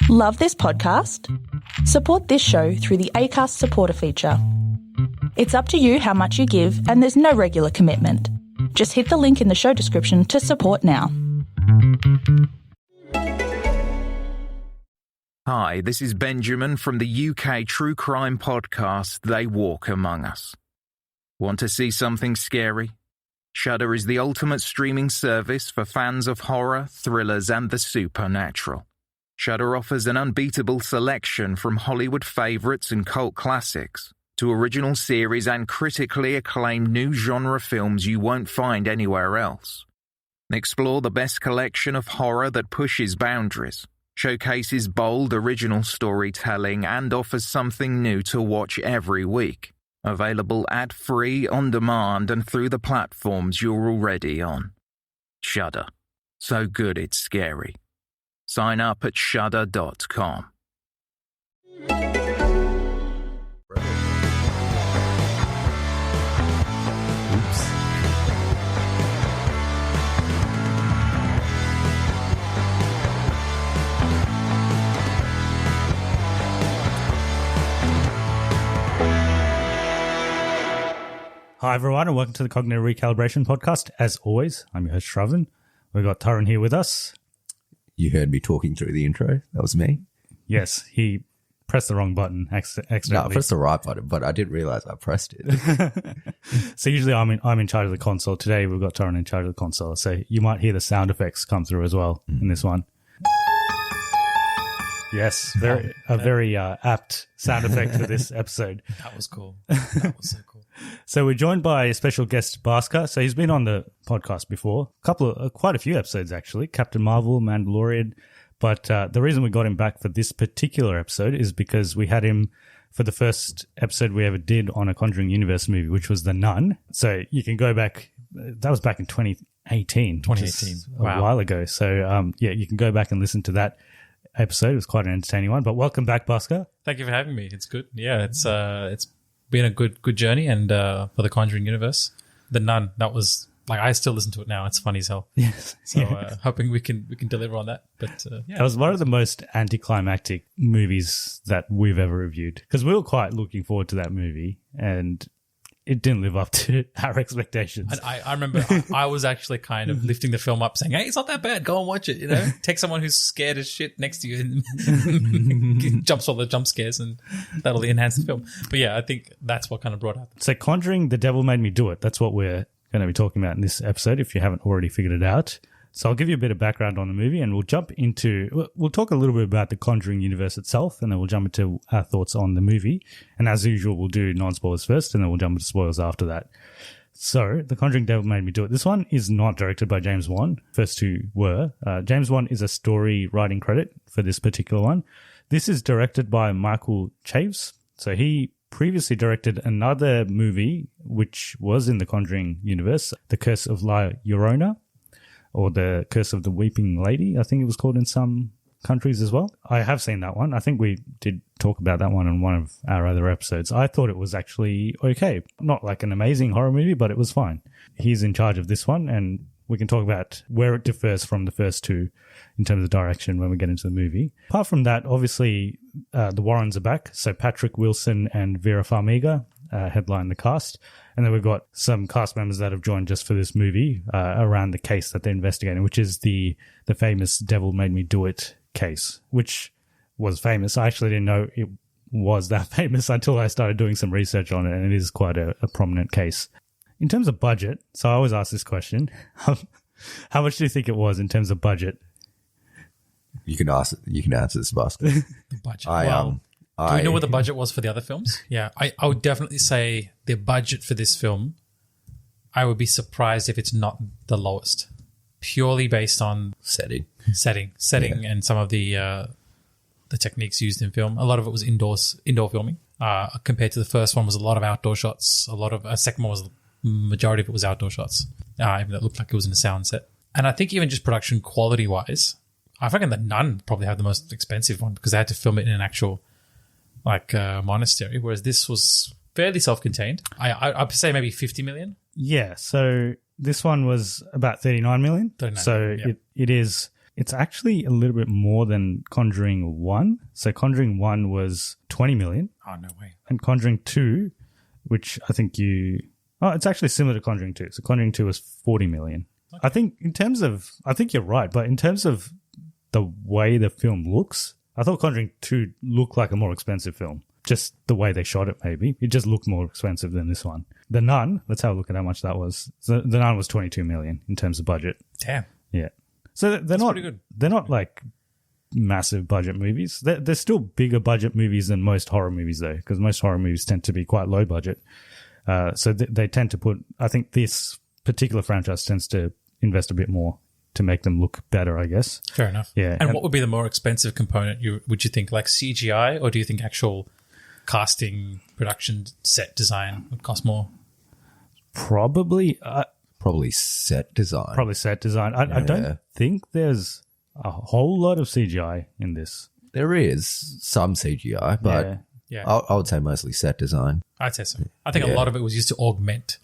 Love this podcast? Support this show through the Acast supporter feature. It's up to you how much you give, and there's no regular commitment. Just hit the link in the show description to support now. Hi, this is Benjamin from the UK true crime podcast They Walk Among Us. Want to see something scary? Shudder is the ultimate streaming service for fans of horror, thrillers, and the supernatural. Shudder offers an unbeatable selection from Hollywood favorites and cult classics to original series and critically acclaimed new genre films you won't find anywhere else. Explore the best collection of horror that pushes boundaries, showcases bold original storytelling, and offers something new to watch every week. Available ad-free, on demand, and through the platforms you're already on. Shudder. So good it's scary. Sign up at shudder.com. Hi everyone and welcome to the Cognitive Recalibration Podcast. As always, I'm your host Shravan. We've got Tyrone here with us. You heard me talking through the intro. That was me. Yes, he pressed the wrong button accidentally. No, I pressed the right button, but I didn't realize I pressed it. So usually I'm in charge of the console. Today we've got Tyrone in charge of the console. So you might hear the sound effects come through as well in this one. Yes, very apt sound effect for this episode. That was cool. That was so cool. So we're joined by a special guest, Bhaskar. So he's been on the podcast before, quite a few episodes actually, Captain Marvel, Mandalorian. But the reason we got him back for this particular episode is because we had him for the first episode we ever did on a Conjuring Universe movie, which was The Nun. So you can go back, that was back in 2018. 2018. A while ago. So you can go back and listen to that episode. It was quite an entertaining one. But welcome back, Bhaskar. Thank you for having me. It's good. Yeah, it's been a good journey, and for the Conjuring universe, The Nun, that was like, I still listen to it now. It's funny as hell. Yes. So hoping we can deliver on that. But that was one of the most anticlimactic movies that we've ever reviewed, because we were quite looking forward to that movie, and it didn't live up to our expectations. And I remember I was actually kind of lifting the film up saying, hey, it's not that bad. Go and watch it. You know, take someone who's scared as shit next to you and jumps all the jump scares, and that'll enhance the film. But yeah, I think that's what kind of brought out. So Conjuring, The Devil Made Me Do It. That's what we're going to be talking about in this episode, if you haven't already figured it out. So I'll give you a bit of background on the movie, and we'll talk a little bit about the Conjuring universe itself, and then we'll jump into our thoughts on the movie. And as usual, we'll do non-spoilers first, and then we'll jump into spoilers after that. So The Conjuring Devil Made Me Do It. This one is not directed by James Wan. First two were. James Wan is a story writing credit for this particular one. This is directed by Michael Chaves. So he previously directed another movie, which was in the Conjuring universe, The Curse of La Llorona, or The Curse of the Weeping Lady, I think it was called in some countries as well. I have seen that one. I think we did talk about that one in one of our other episodes. I thought it was actually okay. Not like an amazing horror movie, but it was fine. He's in charge of this one, and we can talk about where it differs from the first two in terms of direction when we get into the movie. Apart from that, obviously, the Warrens are back. So Patrick Wilson and Vera Farmiga headline the cast. And then we've got some cast members that have joined just for this movie around the case that they're investigating, which is the famous Devil Made Me Do It case, which was famous. I actually didn't know it was that famous until I started doing some research on it, and it is quite a prominent case. In terms of budget, so I always ask this question, how much do you think it was in terms of budget? You can answer this, Bhaskar. The budget. Do we know what the budget was for the other films? Yeah, I would definitely say the budget for this film, I would be surprised if it's not the lowest, purely based on setting, yeah, and some of the techniques used in film. A lot of it was indoor filming. Compared to the first one, was a lot of outdoor shots. Second one was, majority of it was outdoor shots. Even though it looked like it was in a sound set. And I think even just production quality wise, I reckon The Nun probably had the most expensive one, because they had to film it in an actual monastery, whereas this was fairly self-contained. I'd say maybe 50 million. Yeah, so this one was about 39 million. 39 so million, yeah. it is It's actually a little bit more than Conjuring 1. So Conjuring 1 was 20 million. Oh, no way. And Conjuring 2, which I think it's actually similar to Conjuring 2. So Conjuring 2 was 40 million. Okay. I think you're right, but in terms of the way the film looks, I thought Conjuring 2 looked like a more expensive film. Just the way they shot it, maybe. It just looked more expensive than this one. The Nun, let's have a look at how much that was. The Nun was 22 million in terms of budget. Damn. Yeah. So That's pretty good. They're not like massive budget movies. They're still bigger budget movies than most horror movies, though, because most horror movies tend to be quite low budget. So they tend to put, I think this particular franchise tends to invest a bit more to make them look better, I guess. Fair enough. Yeah. And what would be the more expensive component? Would you think like CGI, or do you think actual casting, production, set design would cost more? Probably set design. Probably set design. I don't think there's a whole lot of CGI in this. There is some CGI, but I would say mostly set design. I'd say so. I think a lot of it was used to augment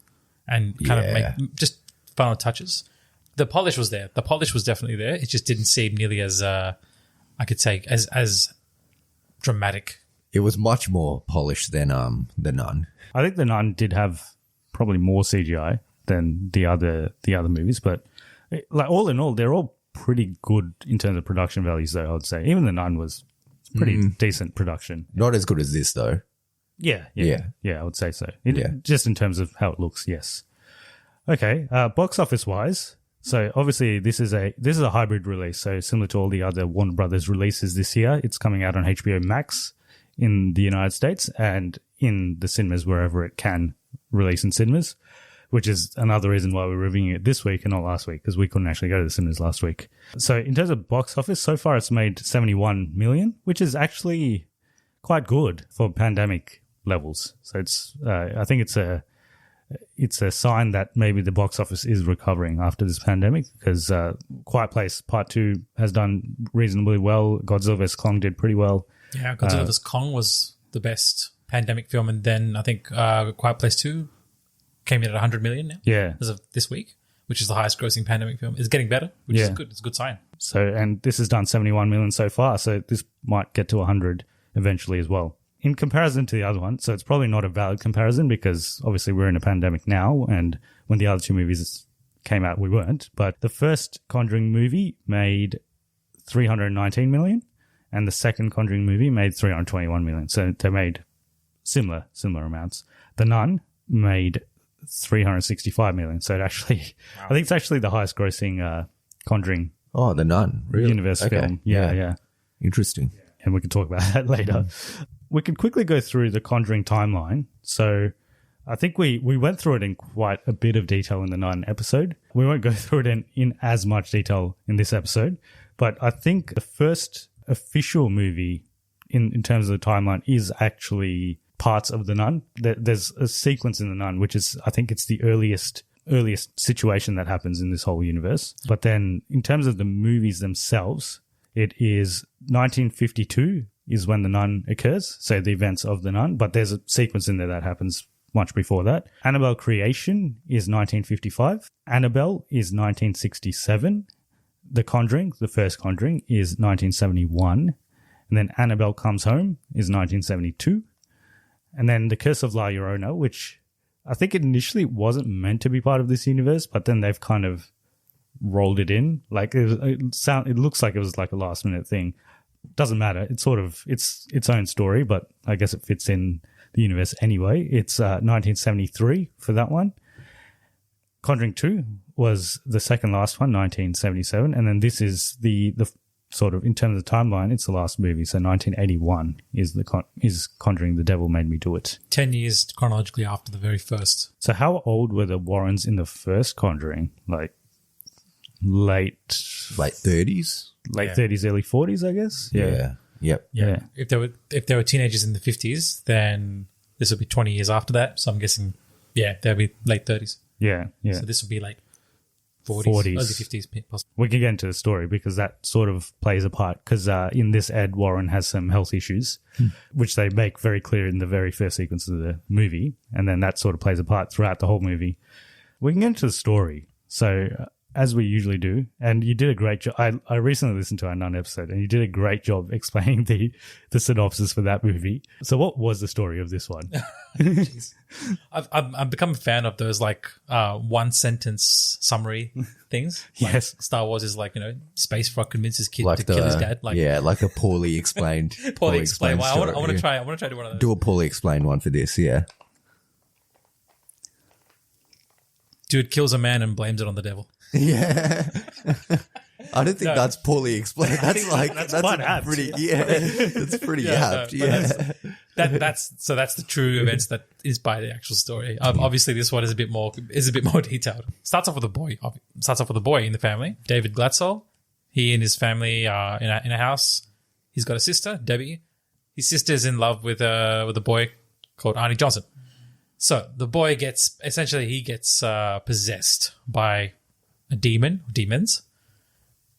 and kind of make just final touches. The polish was there. The polish was definitely there. It just didn't seem nearly as, I could say, as dramatic. It was much more polished than The Nun. I think The Nun did have probably more CGI than the other movies, but like all in all, they're all pretty good in terms of production values, though, I would say. Even The Nun was pretty decent production. Not as good as this, though. Yeah, I would say so. Just in terms of how it looks, yes. Okay, box office wise, so obviously this is a hybrid release, so similar to all the other Warner Brothers releases this year. It's coming out on HBO Max in the United States and in the cinemas wherever it can release in cinemas, which is another reason why we're reviewing it this week and not last week, because we couldn't actually go to the cinemas last week. So in terms of box office, so far it's made 71 million, which is actually quite good for pandemic levels. So it's I think it's a sign that maybe the box office is recovering after this pandemic, because Quiet Place Part 2 has done reasonably well. Godzilla vs. Kong did pretty well. Yeah, Godzilla vs. Kong was the best pandemic film, and then I think Quiet Place 2 came in at 100 million now. Yeah. As of this week, which is the highest grossing pandemic film. It's getting better, which is good. It's a good sign. So, and this has done 71 million so far, so this might get to 100 eventually as well. In comparison to the other one, so it's probably not a valid comparison because obviously we're in a pandemic now, and when the other two movies came out, we weren't. But the first Conjuring movie made 319 million, and the second Conjuring movie made 321 million. So they made similar amounts. The Nun made 365 million. So it actually, I think it's actually the highest grossing Conjuring. Oh, The Nun, really? Universe film. Yeah. Interesting. And we can talk about that later. We can quickly go through the Conjuring timeline. So I think we went through it in quite a bit of detail in the Nun episode. We won't go through it in as much detail in this episode. But I think the first official movie in terms of the timeline is actually parts of the Nun. There's a sequence in the Nun, which is, I think it's the earliest situation that happens in this whole universe. But then in terms of the movies themselves, it is 1952 is when the Nun occurs, so the events of the Nun, but there's a sequence in there that happens much before that. Annabelle Creation is 1955. Annabelle is 1967. The Conjuring, the first Conjuring, is 1971. And then Annabelle Comes Home is 1972. And then The Curse of La Llorona, which I think initially wasn't meant to be part of this universe, but then they've kind of rolled it in. Like it looks like it was like a last minute thing. Doesn't matter. It's sort of its own story, but I guess it fits in the universe anyway. It's 1973 for that one. Conjuring 2 was the second last one, 1977, and then this is the sort of, in terms of the timeline, it's the last movie. So 1981 is Conjuring The Devil Made Me Do It. 10 years chronologically after the very first. So how old were the Warrens in the first Conjuring? Like late 30s? Late 30s, early 40s, I guess. Yeah. Yep. Yeah. If they were teenagers in the 50s, then this would be 20 years after that. So I'm guessing, they'll be late 30s. Yeah. So this would be like 40s. Early 50s possibly. We can get into the story because that sort of plays a part, because in this, Ed Warren has some health issues, which they make very clear in the very first sequence of the movie, and then that sort of plays a part throughout the whole movie. We can get into the story. So as we usually do, and you did a great job. I recently listened to our Nun episode, and you did a great job explaining the synopsis for that movie. So what was the story of this one? I've become a fan of those like one sentence summary things. Like Yes. Star Wars is like, Space Frog convinces kid to kill his dad. Like like a poorly explained. poorly explained. Well, I story. want to try to do one of those. Do a poorly explained one for this, yeah. Dude kills a man and blames it on the devil. Yeah. I don't think that's poorly explained. That's quite apt. That's pretty apt. That's the true events that is by the actual story. Obviously, this one is a bit more detailed. Starts off with a boy. In the family, David Glatzel. He and his family are in a house. He's got a sister, Debbie. His sister's in love with a boy called Arnie Johnson. So the boy gets possessed by a demons.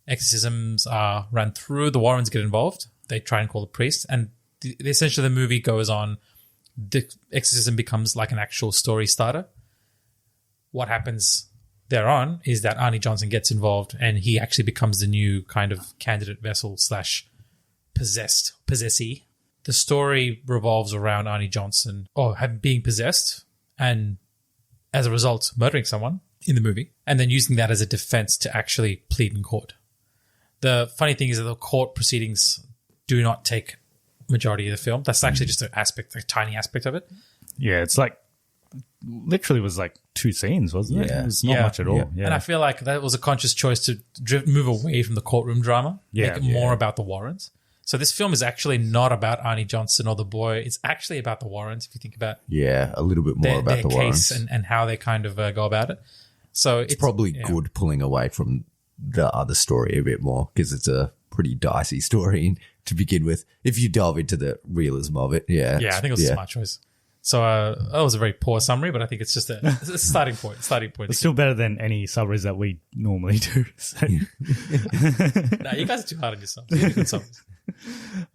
Exorcisms are run through. The Warrens get involved. They try and call a priest, and essentially the movie goes on. The exorcism becomes like an actual story starter. What happens thereon is that Arnie Johnson gets involved, and he actually becomes the new kind of candidate vessel / possessee. The story revolves around Arnie Johnson being possessed, and as a result, murdering someone in the movie, and then using that as a defense to actually plead in court. The funny thing is that the court proceedings do not take majority of the film. That's actually just a tiny aspect of it. Yeah, it's like literally was like 2 scenes, wasn't it? Yeah. It was not much at all. Yeah. And I feel like that was a conscious choice to move away from the courtroom drama, make it more about the Warrens. So this film is actually not about Arnie Johnson or the boy. It's actually about the Warrens, if you think about a little bit more about their the Warrens. case and how they kind of go about it. So it's probably good pulling away from the other story a bit more because it's a pretty dicey story to begin with. If you delve into the realism of it, I think it was a smart choice. So that was a very poor summary, but I think it's just a starting point. It's still better than any summaries that we normally do. So. No, you guys are too hard on yourselves. You do good summaries.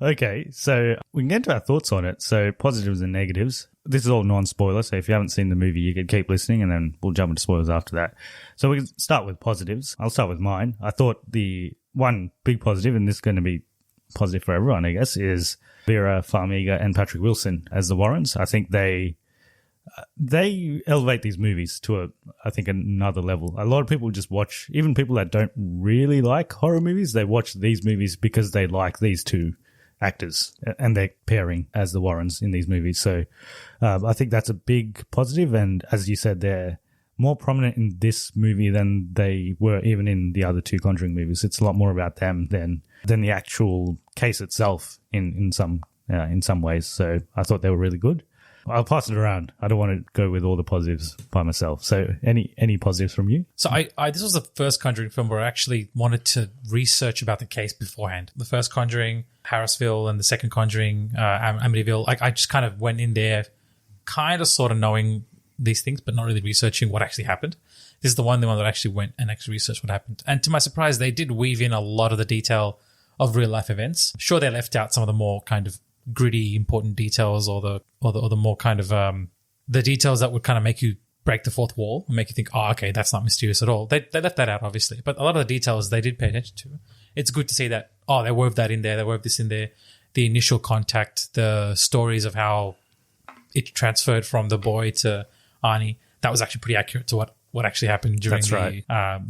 Okay, so we can get into our thoughts on it. So positives and negatives. This is all non-spoiler, so if you haven't seen the movie, you can keep listening and then we'll jump into spoilers after that. So we can start with positives. I'll start with mine. I thought the one big positive, and this is going to be positive for everyone, I guess, is Vera Farmiga and Patrick Wilson as the Warrens. I think they elevate these movies to another level. A lot of people just watch, even people that don't really like horror movies, they watch these movies because they like these two actors and their pairing as the Warrens in these movies. So I think that's a big positive, and as you said, they're more prominent in this movie than they were even in the other 2 Conjuring movies. It's a lot more about them than the actual case itself in some ways. So I thought they were really good. I'll pass it around. I don't want to go with all the positives by myself. So any positives from you? So this was the first Conjuring film where I actually wanted to research about the case beforehand. The first Conjuring, Harrisville, and the second Conjuring, Amityville. I just kind of went in there kind of sort of knowing these things, but not really researching what actually happened. This is the one that I actually went and actually researched what happened. And to my surprise, they did weave in a lot of the detail of real life events. Sure, they left out some of the more kind of gritty, important details, or the more kind of the details that would kind of make you break the fourth wall and make you think, oh, okay, that's not mysterious at all. They left that out, obviously, but a lot of the details they did pay attention to. It's good to see that. Oh, they wove that in there. They wove this in there. The initial contact, the stories of how it transferred from the boy to Arnie. That was actually pretty accurate to what actually happened during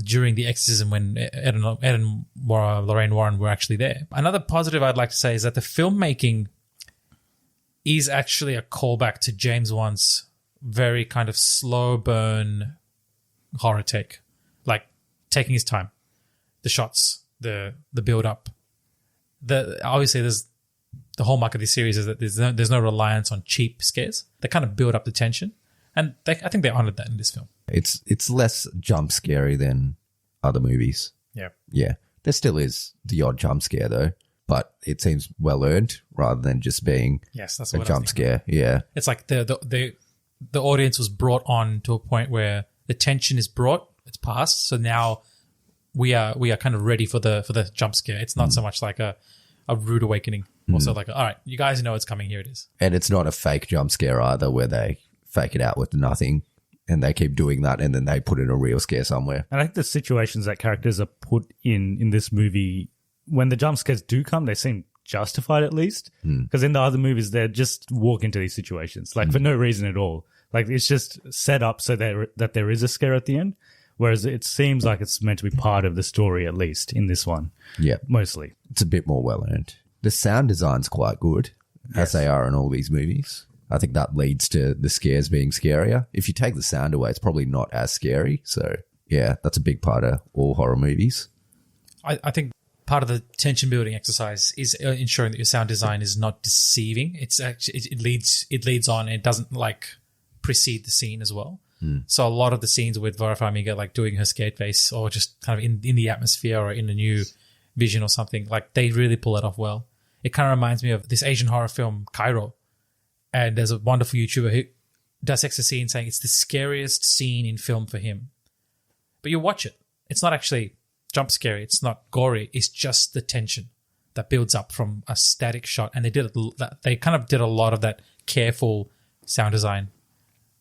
during the exorcism when Ed and Lorraine Warren were actually there. Another positive I'd like to say is that the filmmaking is actually a callback to James Wan's very kind of slow burn horror take, like taking his time, the shots, the build up. Obviously there's the hallmark of this series is that there's no reliance on cheap scares. They kind of build up the tension, and I think they honored that in this film. It's less jump scary than other movies. Yeah. There still is the odd jump scare though, but it seems well earned rather than just being a jump scare. Yeah, it's like the audience was brought on to a point where the tension is it's passed. So now we are kind of ready for the jump scare. It's not so much like a rude awakening. Also like, all right, you guys know it's coming. Here it is. And it's not a fake jump scare either, where they fake it out with nothing. and they keep doing that, and then they put in a real scare somewhere. And I think the situations that characters are put in this movie, when the jump scares do come, they seem justified at least. Because in the other movies, they just walk into these situations like for no reason at all. Like it's just set up so that there is a scare at the end. Whereas it seems like it's meant to be part of the story, at least in this one. Yeah. Mostly. It's a bit more well earned. The sound design's quite good, as they are in all these movies. I think that leads to the scares being scarier. If you take the sound away, it's probably not as scary. So, yeah, that's a big part of all horror movies. I think part of the tension building exercise is ensuring that your sound design is not deceiving. It's actually it leads on. And it doesn't like precede the scene as well. So a lot of the scenes with Vera Farmiga like doing her scared face or just kind of in the atmosphere or in a new vision or something, like they really pull it off well. It kind of reminds me of this Asian horror film Cairo, and there's a wonderful YouTuber who dissects the scene saying it's the scariest scene in film for him. But you watch it, it's not actually jump scary, it's not gory, it's just the tension that builds up from a static shot, and they kind of did a lot of that careful sound design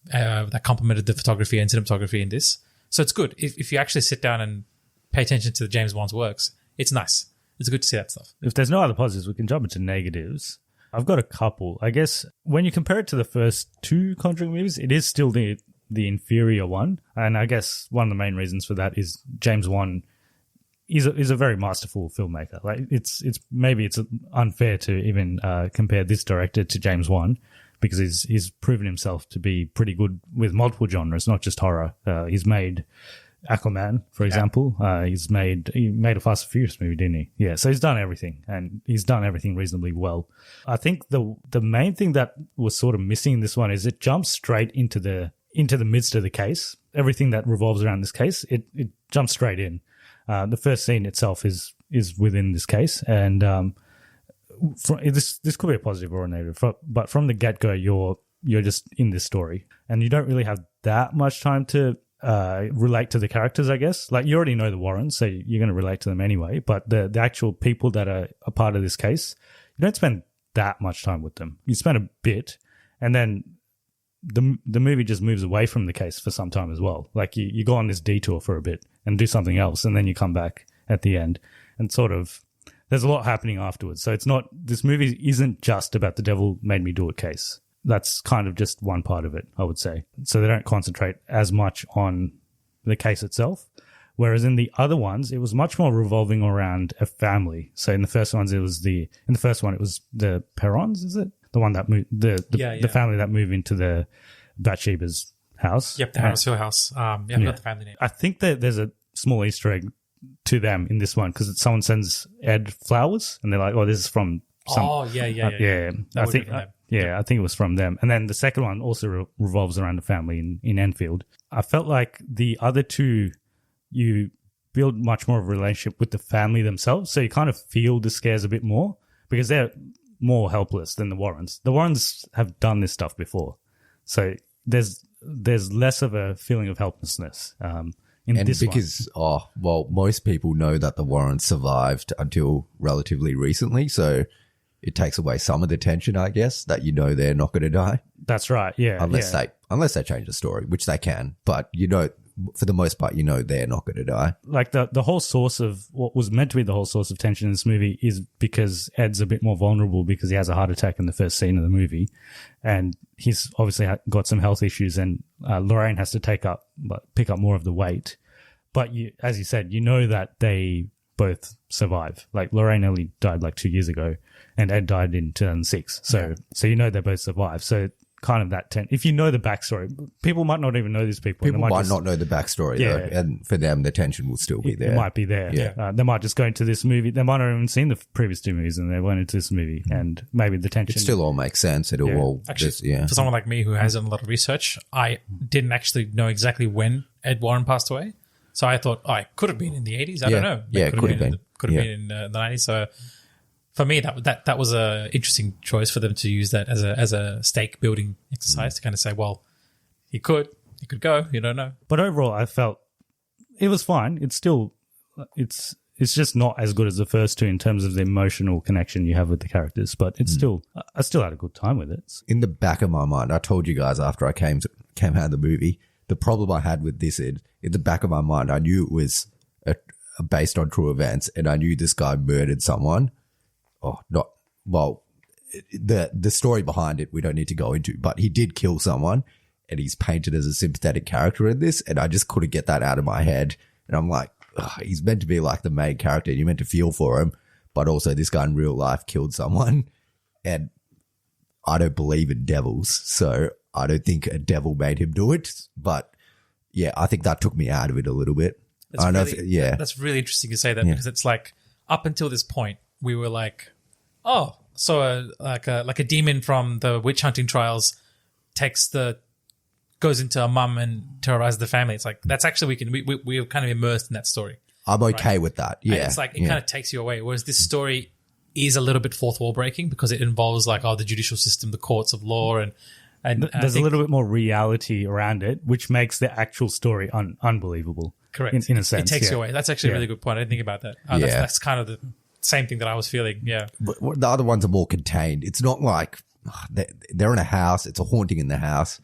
that complemented the photography and cinematography in this. So it's good. If you actually sit down and pay attention to James Wan's works, it's nice. It's good to see that stuff. If there's no other positives, we can jump into negatives. I've got a couple. I guess when you compare it to the first two Conjuring movies, it is still the inferior one. And I guess one of the main reasons for that is James Wan is a very masterful filmmaker. Like it's unfair to even compare this director to James Wan, because he's proven himself to be pretty good with multiple genres, not just horror. He's made Aquaman, for example. He made a Fast and Furious movie, didn't he? Yeah, so he's done everything, and he's done everything reasonably well. I think the main thing that was sort of missing in this one is it jumps straight into the midst of the case. Everything that revolves around this case, it jumps straight in. The first scene itself is within this case, and this could be a positive or a negative, but from the get-go, you're just in this story, and you don't really have that much time to relate to the characters, I guess. Like, you already know the Warrens, so you're going to relate to them anyway, but the actual people that are a part of this case, you don't spend that much time with them. You spend a bit, and then the movie just moves away from the case for some time as well. Like, you go on this detour for a bit and do something else, and then you come back at the end, and sort of there's a lot happening afterwards. So this movie isn't just about the devil made me do it case. That's kind of just one part of it, I would say. So they don't concentrate as much on the case itself. Whereas in the other ones, it was much more revolving around a family. So in the first one, it was the Perrons, is it? The one that moved, the family that moved into the Bathsheba's house. Yep, the Harrisville house. I've got the family name. I think that there's a small Easter egg to them in this one, because someone sends Ed flowers and they're like, oh, this is from some... Yeah. I think it was from them. And then the second one also revolves around the family in Enfield. I felt like the other two, you build much more of a relationship with the family themselves, so you kind of feel the scares a bit more, because they're more helpless than the Warrens. The Warrens have done this stuff before, so there's less of a feeling of helplessness most people know that the Warrens survived until relatively recently, so it takes away some of the tension, I guess, that you know they're not going to die. That's right, yeah. Unless they change the story, which they can, but for the most part, they're not going to die. Like the whole source of what was meant to be the whole source of tension in this movie is because Ed's a bit more vulnerable because he has a heart attack in the first scene of the movie, and he's obviously got some health issues, and Lorraine has to pick up more of the weight. But as you said, that they both survive. Like, Lorraine only died like 2 years ago, and Ed died in 2006. So they both survive. So kind of that if you know the backstory, people might not even know these people. People might not know the backstory, though, and for them, the tension will still be there. It might be there. Yeah. They might just go into this movie. They might not have even seen the previous two movies, and they went into this movie, and maybe the tension... It still all makes sense. It'll all... Actually, for someone like me who has done a lot of research, I didn't actually know exactly when Ed Warren passed away. So I thought, it could have been in the 80s. I don't know. It could have been. Could have been in the 90s. So for me, that was a interesting choice for them to use that as a stake building exercise to kind of say, well, he could go. You don't know. But overall, I felt it was fine. It's still it's just not as good as the first two in terms of the emotional connection you have with the characters. But it's I still had a good time with it. In the back of my mind, I told you guys after I came out of the movie the problem I had with this in the back of my mind, I knew it was based on true events, and I knew this guy murdered someone. The story behind it we don't need to go into, but he did kill someone, and he's painted as a sympathetic character in this, and I just couldn't get that out of my head. And I'm like, he's meant to be like the main character, and you're meant to feel for him, but also this guy in real life killed someone, and I don't believe in devils, so I don't think a devil made him do it. But yeah, I think that took me out of it a little bit. That's really interesting to say that, because it's like up until this point we were like, oh, so like a demon from the witch hunting trials goes into a mum and terrorizes the family. It's like that's actually we are kind of immersed in that story. I'm okay with that. Yeah, and it's like it kind of takes you away. Whereas this story is a little bit fourth wall breaking because it involves like the judicial system, the courts of law, and there's a little bit more reality around it, which makes the actual story unbelievable. Correct. In a sense, it takes you away. That's actually a really good point. I didn't think about that. That's kind of the same thing that I was feeling. Yeah, but the other ones are more contained. It's not like they're in a house. It's a haunting in the house.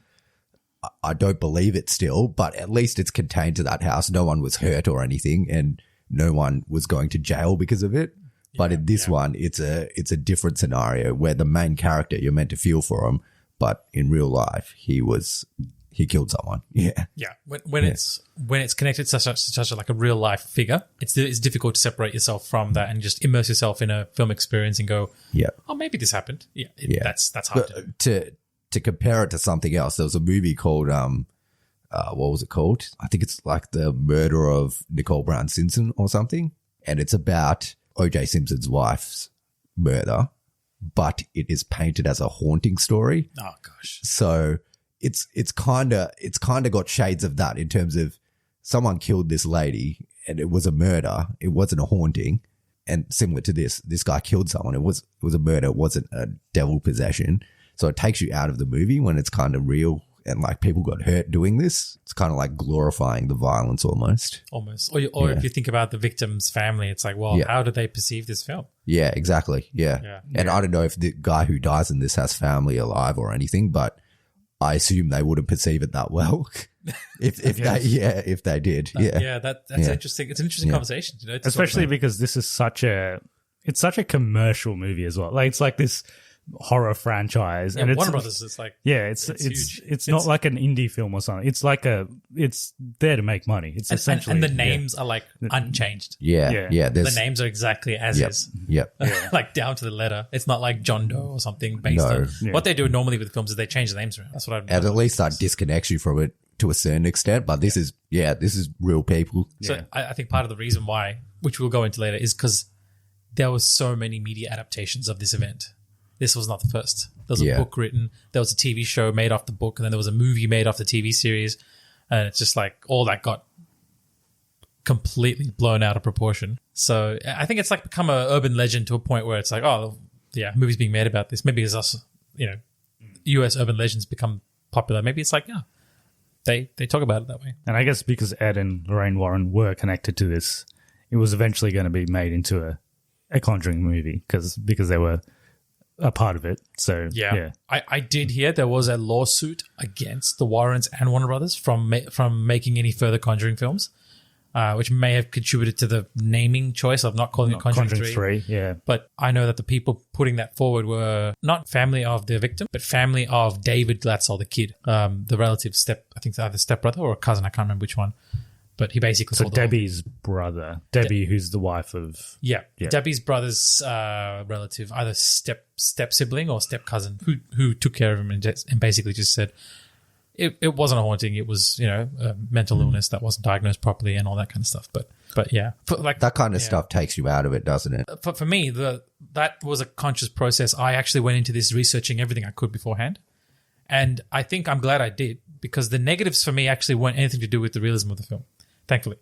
I don't believe it still, but at least it's contained to that house. No one was hurt or anything, and no one was going to jail because of it. But in this one, it's a different scenario where the main character, you're meant to feel for him, but in real life, he killed someone. Yeah. Yeah. When it's connected to such like a real life figure, it's difficult to separate yourself from that and just immerse yourself in a film experience and go, oh, maybe this happened. Yeah. That's hard to compare it to something else. There was a movie called, what was it called? I think it's like The Murder of Nicole Brown Simpson or something. And it's about O.J. Simpson's wife's murder, but it is painted as a haunting story. Oh gosh. So it's kind of got shades of that in terms of someone killed this lady and it was a murder. It wasn't a haunting. And similar to this guy killed someone. It was a murder. It wasn't a devil possession. So it takes you out of the movie when it's kind of real and like people got hurt doing this. It's kind of like glorifying the violence almost. Or if you think about the victim's family, it's like, well, how do they perceive this film? Yeah, exactly. Yeah. And I don't know if the guy who dies in this has family alive or anything, but I assume they wouldn't perceive it that well. if they did. That's interesting. It's an interesting conversation, especially because this is such a commercial movie as well. Like it's like this horror franchise, and Warner Brothers is like it's not like an indie film or something. It's like it's there to make money. It's essentially and the names are like unchanged. The names are exactly as is. Like down to the letter. It's not like John Doe or something based on what they do normally with films is they change the names around. That's what I've at least that disconnects you from it to a certain extent. But this is real people. So I think part of the reason why, which we'll go into later, is because there was so many media adaptations of this event. This was not the first. There was a book written. There was a TV show made off the book. And then there was a movie made off the TV series. And it's just like all that got completely blown out of proportion. So I think it's like become an urban legend to a point where it's like, oh, yeah, movies being made about this. Maybe as us, US urban legends become popular. Maybe it's like, they talk about it that way. And I guess because Ed and Lorraine Warren were connected to this, it was eventually going to be made into a Conjuring movie because they were a part of it. So I did hear there was a lawsuit against the Warrens and Warner Brothers from making any further Conjuring films, which may have contributed to the naming choice of not calling it Conjuring 3. Yeah, but I know that the people putting that forward were not family of the victim, but family of David Glatzel, the kid, the relative I think it's either stepbrother or a cousin. I can't remember which one. But he basically so Debbie's brother, Debbie, who's the wife of Debbie's brother's relative, either step sibling or step cousin, who took care of him and basically just said it wasn't a haunting. It was a mental illness that wasn't diagnosed properly and all that kind of stuff. But like that kind of stuff takes you out of it, doesn't it? For me, that was a conscious process. I actually went into this researching everything I could beforehand, and I think I'm glad I did because the negatives for me actually weren't anything to do with the realism of the film. Thankfully,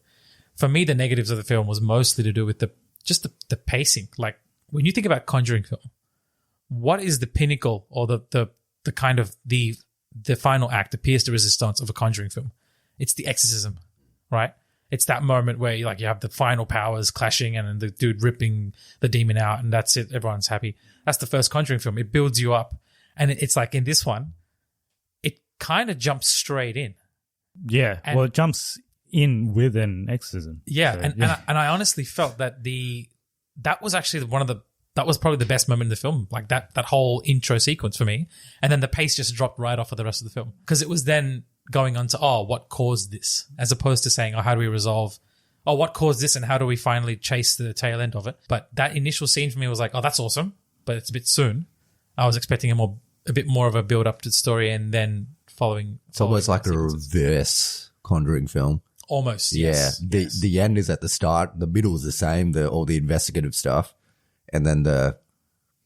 for me, the negatives of the film was mostly to do with the pacing. Like when you think about Conjuring film, what is the pinnacle or the kind of the final act, the pièce de résistance of a Conjuring film? It's the exorcism, right? It's that moment where you have the final powers clashing and then the dude ripping the demon out, and that's it. Everyone's happy. That's the first Conjuring film. It builds you up, and it's like in this one, it kind of jumps straight in. Yeah, well, it jumps in with an exorcism. Yeah, so, and I honestly felt that that was actually that was probably the best moment in the film, like that whole intro sequence for me. And then the pace just dropped right off of the rest of the film because it was then going on to, what caused this, as opposed to saying, how do we resolve, what caused this and how do we finally chase the tail end of it. But that initial scene for me was like, that's awesome, but it's a bit soon. I was expecting a bit more of a build up to the story and then following. It's almost like a reverse Conjuring film. Almost, yes. Yeah, the end is at the start, the middle is the same, all the investigative stuff, and then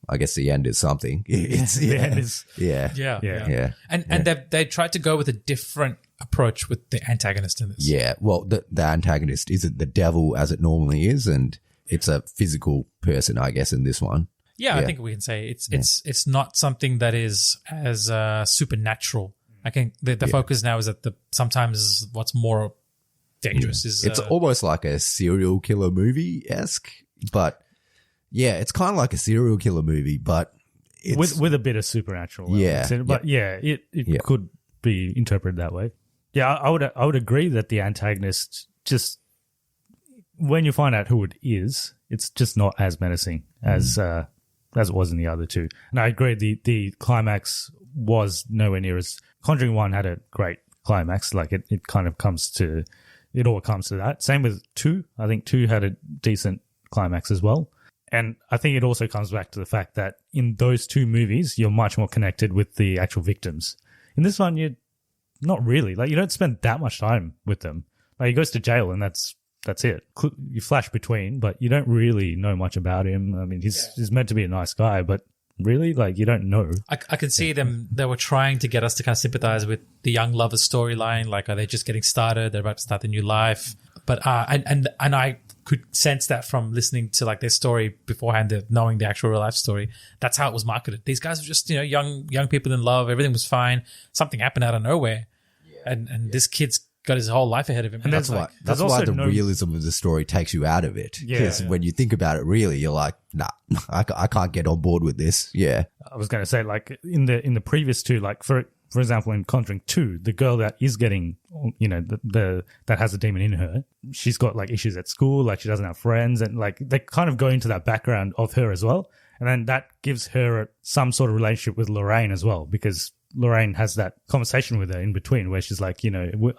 I guess the end is something. The end is yeah. And they tried to go with a different approach with the antagonist in this. Yeah, well, the antagonist isn't the devil as it normally is, and it's a physical person, I guess, in this one. Yeah, I think we can say it's not something that is as supernatural. I think the focus now is that sometimes what's more dangerous is it's almost like a serial killer movie-esque, but it's kind of like a serial killer movie, but it's with a bit of supernatural elements in it. But it could be interpreted that way. Yeah, I would agree that the antagonist, just when you find out who it is, it's just not as menacing as it was in the other two. And I agree the climax was nowhere near as Conjuring 1 had a great climax. Like it kind of comes to it all comes to that. Same with 2. I think 2 had a decent climax as well. And I think it also comes back to the fact that in those two movies, you're much more connected with the actual victims. In this one, you're not really. Like, you don't spend that much time with them. Like, he goes to jail and that's it. You flash between, but you don't really know much about him. I mean, he's meant to be a nice guy, but really, like, you don't know. I can see them. They were trying to get us to kind of sympathize with the young lovers storyline. Like, are they just getting started? They're about to start their new life. But and I could sense that from listening to like their story beforehand, knowing the actual real life story. That's how it was marketed. These guys were just young people in love. Everything was fine. Something happened out of nowhere, and this kid's got his whole life ahead of him. And that's why the realism of the story takes you out of it. Because when you think about it, really, you're like, nah, I can't get on board with this. Yeah, I was going to say, like in the previous two, like for example, in Conjuring 2, the girl that is getting, that has a demon in her, she's got like issues at school, like she doesn't have friends, and like they kind of go into that background of her as well, and then that gives her some sort of relationship with Lorraine as well, because Lorraine has that conversation with her in between where she's like,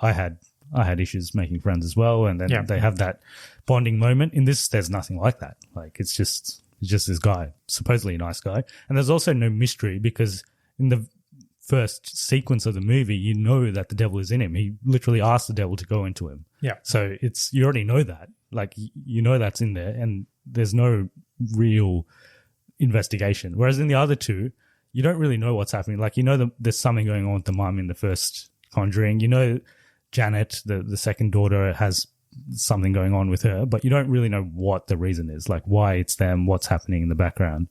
I had issues making friends as well, and then they have that bonding moment. In this, there's nothing like that. Like it's just this guy, supposedly a nice guy, and there's also no mystery because in the first sequence of the movie, you know that the devil is in him. He literally asked the devil to go into him. Yeah. So you already know that. Like, that's in there, and there's no real investigation. Whereas in the other two, you don't really know what's happening. Like, there's something going on with the mum in the first Conjuring. Janet, the second daughter, has something going on with her, but you don't really know what the reason is, like why it's them, what's happening in the background.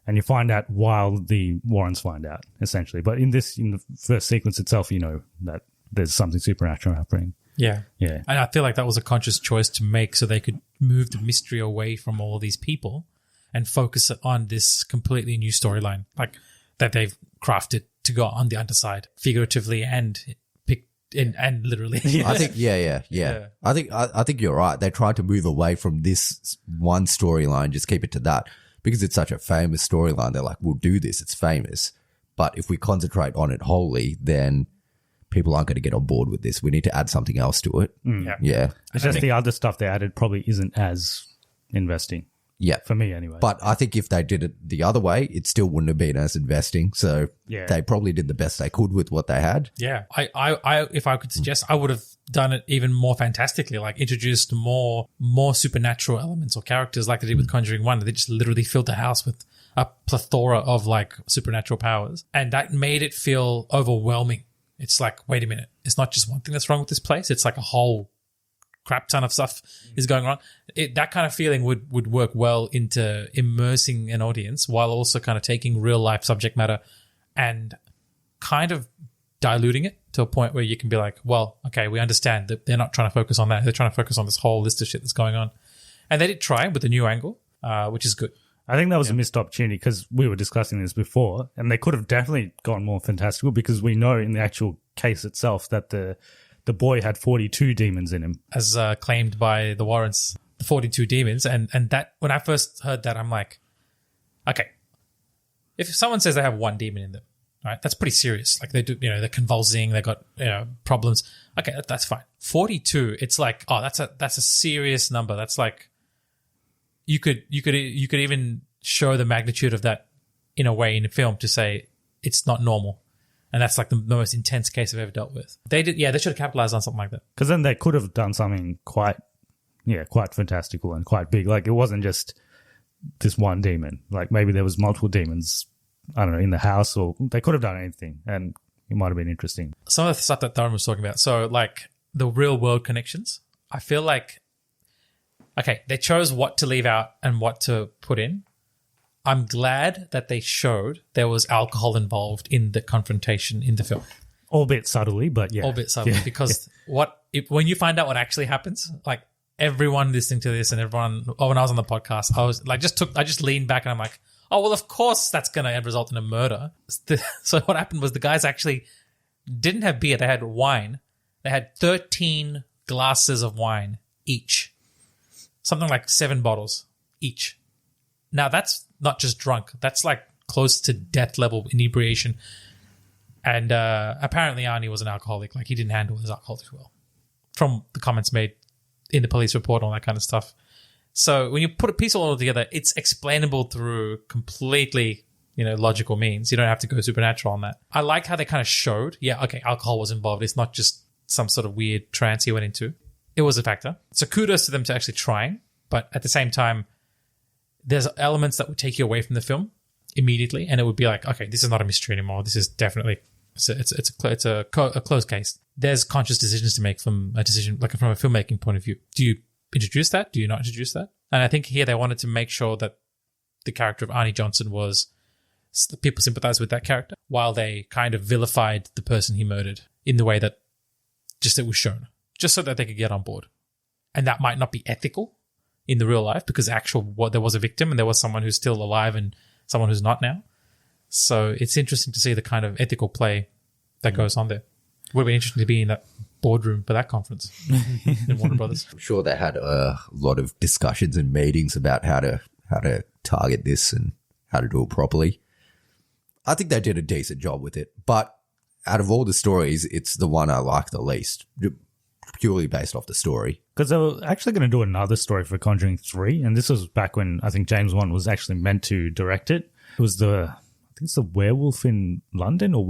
And you find out while the Warrens find out, essentially. But in the first sequence itself, that there's something supernatural happening. Yeah. Yeah. And I feel like that was a conscious choice to make so they could move the mystery away from all of these people and focus on this completely new storyline, like that they've crafted to go on the underside, figuratively and literally. I think, yeah. I think you're right. They tried to move away from this one storyline, just keep it to that. Because it's such a famous storyline, they're like, we'll do this, it's famous. But if we concentrate on it wholly, then people aren't going to get on board with this. We need to add something else to it. Yeah. It's just the other stuff they added probably isn't as investing. Yeah. For me, anyway. But I think if they did it the other way, it still wouldn't have been as investing. So they probably did the best they could with what they had. Yeah. I if I could suggest, I would have done it even more fantastically, like introduced more supernatural elements or characters like they did with Conjuring 1. They just literally filled the house with a plethora of like supernatural powers. And that made it feel overwhelming. It's like, wait a minute. It's not just one thing that's wrong with this place. It's like a whole crap ton of stuff is going on. That kind of feeling would work well into immersing an audience while also kind of taking real life subject matter and kind of diluting it to a point where you can be like, well, okay, we understand that they're not trying to focus on that. They're trying to focus on this whole list of shit that's going on. And they did try with a new angle, which is good. I think that was a missed opportunity because we were discussing this before, and they could have definitely gone more fantastical because we know in the actual case itself that the the boy had 42 demons in him. As claimed by the Warrens, the 42 demons. And that, when I first heard that, I'm like, okay, if someone says they have one demon in them, right, that's pretty serious. Like they do, they're convulsing, they got problems. Okay, that's fine. 42, it's like, oh, that's a serious number. That's like, you could even show the magnitude of that in a way in a film to say it's not normal. And that's like the most intense case I've ever dealt with. They should have capitalized on something like that. Because then they could have done something quite fantastical and quite big. Like it wasn't just this one demon. Like maybe there was multiple demons, I don't know, in the house, or they could have done anything and it might have been interesting. Some of the stuff that Darren was talking about. So like the real world connections, I feel like, okay, they chose what to leave out and what to put in. I'm glad that they showed there was alcohol involved in the confrontation in the film. Albeit subtly, but yeah. Albeit subtly, because when you find out what actually happens, like everyone listening to this and everyone, when I was on the podcast, I was like, I just leaned back and I'm like, oh, well, of course that's going to result in a murder. So what happened was the guys actually didn't have beer. They had wine. They had 13 glasses of wine each. Something like 7 bottles each. Now, that's not just drunk. That's like close to death level inebriation. And apparently Arnie was an alcoholic. Like he didn't handle his alcohol too well. From the comments made in the police report and all that kind of stuff. So when you put a piece all together, it's explainable through completely, logical means. You don't have to go supernatural on that. I like how they kind of showed, alcohol was involved. It's not just some sort of weird trance he went into. It was a factor. So kudos to them to actually trying. But at the same time, there's elements that would take you away from the film immediately, and it would be like, okay, this is not a mystery anymore. This is definitely it's a closed case. There's conscious decisions to make from a filmmaking point of view. Do you introduce that? Do you not introduce that? And I think here they wanted to make sure that the character of Arnie Johnson people sympathize with that character, while they kind of vilified the person he murdered in the way that just it was shown, just so that they could get on board. And that might not be ethical in the real life, because there was a victim and there was someone who's still alive and someone who's not now. So it's interesting to see the kind of ethical play that goes on there. It would have been interesting to be in that boardroom for that conference in Warner Brothers. I'm sure they had a lot of discussions and meetings about how to target this and how to do it properly. I think they did a decent job with it, but out of all the stories, it's the one I like the least, purely based off the story. Because they were actually going to do another story for Conjuring 3, and this was back when I think James Wan was actually meant to direct it. It was it's the werewolf in London, or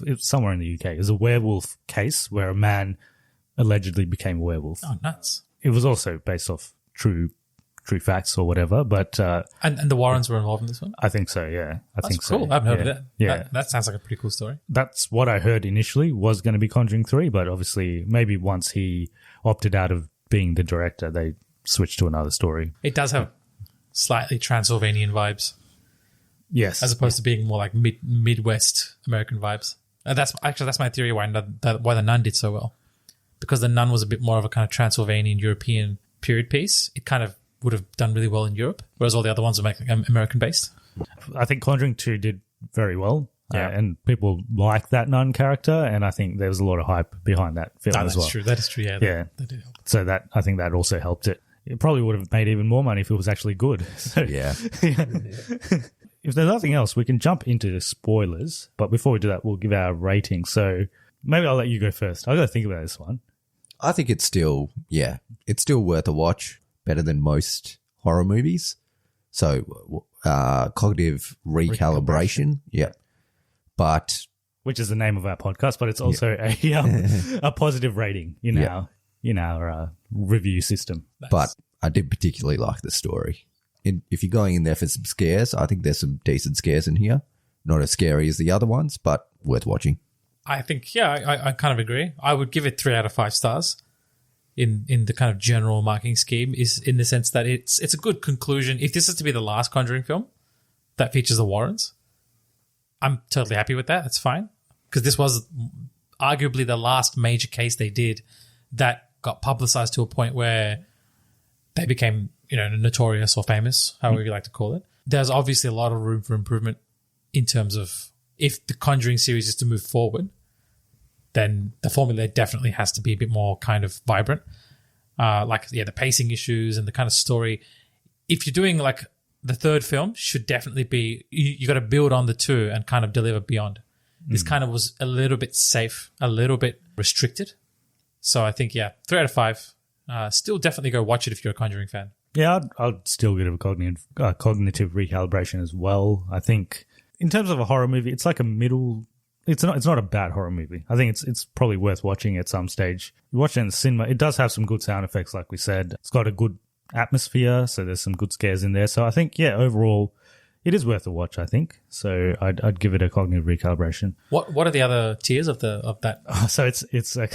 it's somewhere in the UK. It was a werewolf case where a man allegedly became a werewolf. Oh, nuts. It was also based off true facts or whatever, but... and the Warrens were involved in this one? I think so, yeah. That's think cool. So. I haven't heard of that. Yeah. That sounds like a pretty cool story. That's what I heard initially was going to be Conjuring 3, but obviously maybe once he opted out of being the director, they switched to another story. It does have slightly Transylvanian vibes. Yes. As opposed to being more like Midwest American vibes. That's my theory why The Nun did so well. Because The Nun was a bit more of a kind of Transylvanian European period piece. It kind of would have done really well in Europe, whereas all the other ones are American-based. I think Conjuring 2 did very well, and people like that nun character, and I think there was a lot of hype behind that film as well. That is true, yeah. That did help. So I think that also helped it. It probably would have made even more money if it was actually good. So, yeah. If there's nothing else, we can jump into spoilers, but before we do that, we'll give our rating. So maybe I'll let you go first. I've got to think about this one. I think it's still worth a watch. Better than most horror movies. So, cognitive recalibration. Yeah. But. Which is the name of our podcast, but it's also a positive rating in our review system. But I did particularly like the story. If you're going in there for some scares, I think there's some decent scares in here. Not as scary as the other ones, but worth watching. I think, I kind of agree. I would give it 3 out of 5 stars. In the kind of general marketing scheme, is in the sense that it's a good conclusion. If this is to be the last Conjuring film that features the Warrens, I'm totally happy with that. That's fine. Because this was arguably the last major case they did that got publicized to a point where they became, notorious or famous, however you like to call it. There's obviously a lot of room for improvement in terms of if the Conjuring series is to move forward, then the formula definitely has to be a bit more kind of vibrant. The pacing issues and the kind of story. If you're doing like the third film, should definitely be you got to build on the two and kind of deliver beyond. This kind of was a little bit safe, a little bit restricted. So I think 3 out of 5. Still definitely go watch it if you're a Conjuring fan. Yeah, I'd still give it a cognitive recalibration as well. I think in terms of a horror movie, it's like a middle. It's not a bad horror movie. I think it's probably worth watching at some stage. You watch it in the cinema. It does have some good sound effects, like we said. It's got a good atmosphere, so there's some good scares in there. So I think overall, it is worth a watch, I think. So I'd give it a cognitive recalibration. What are the other tiers of that? So it's a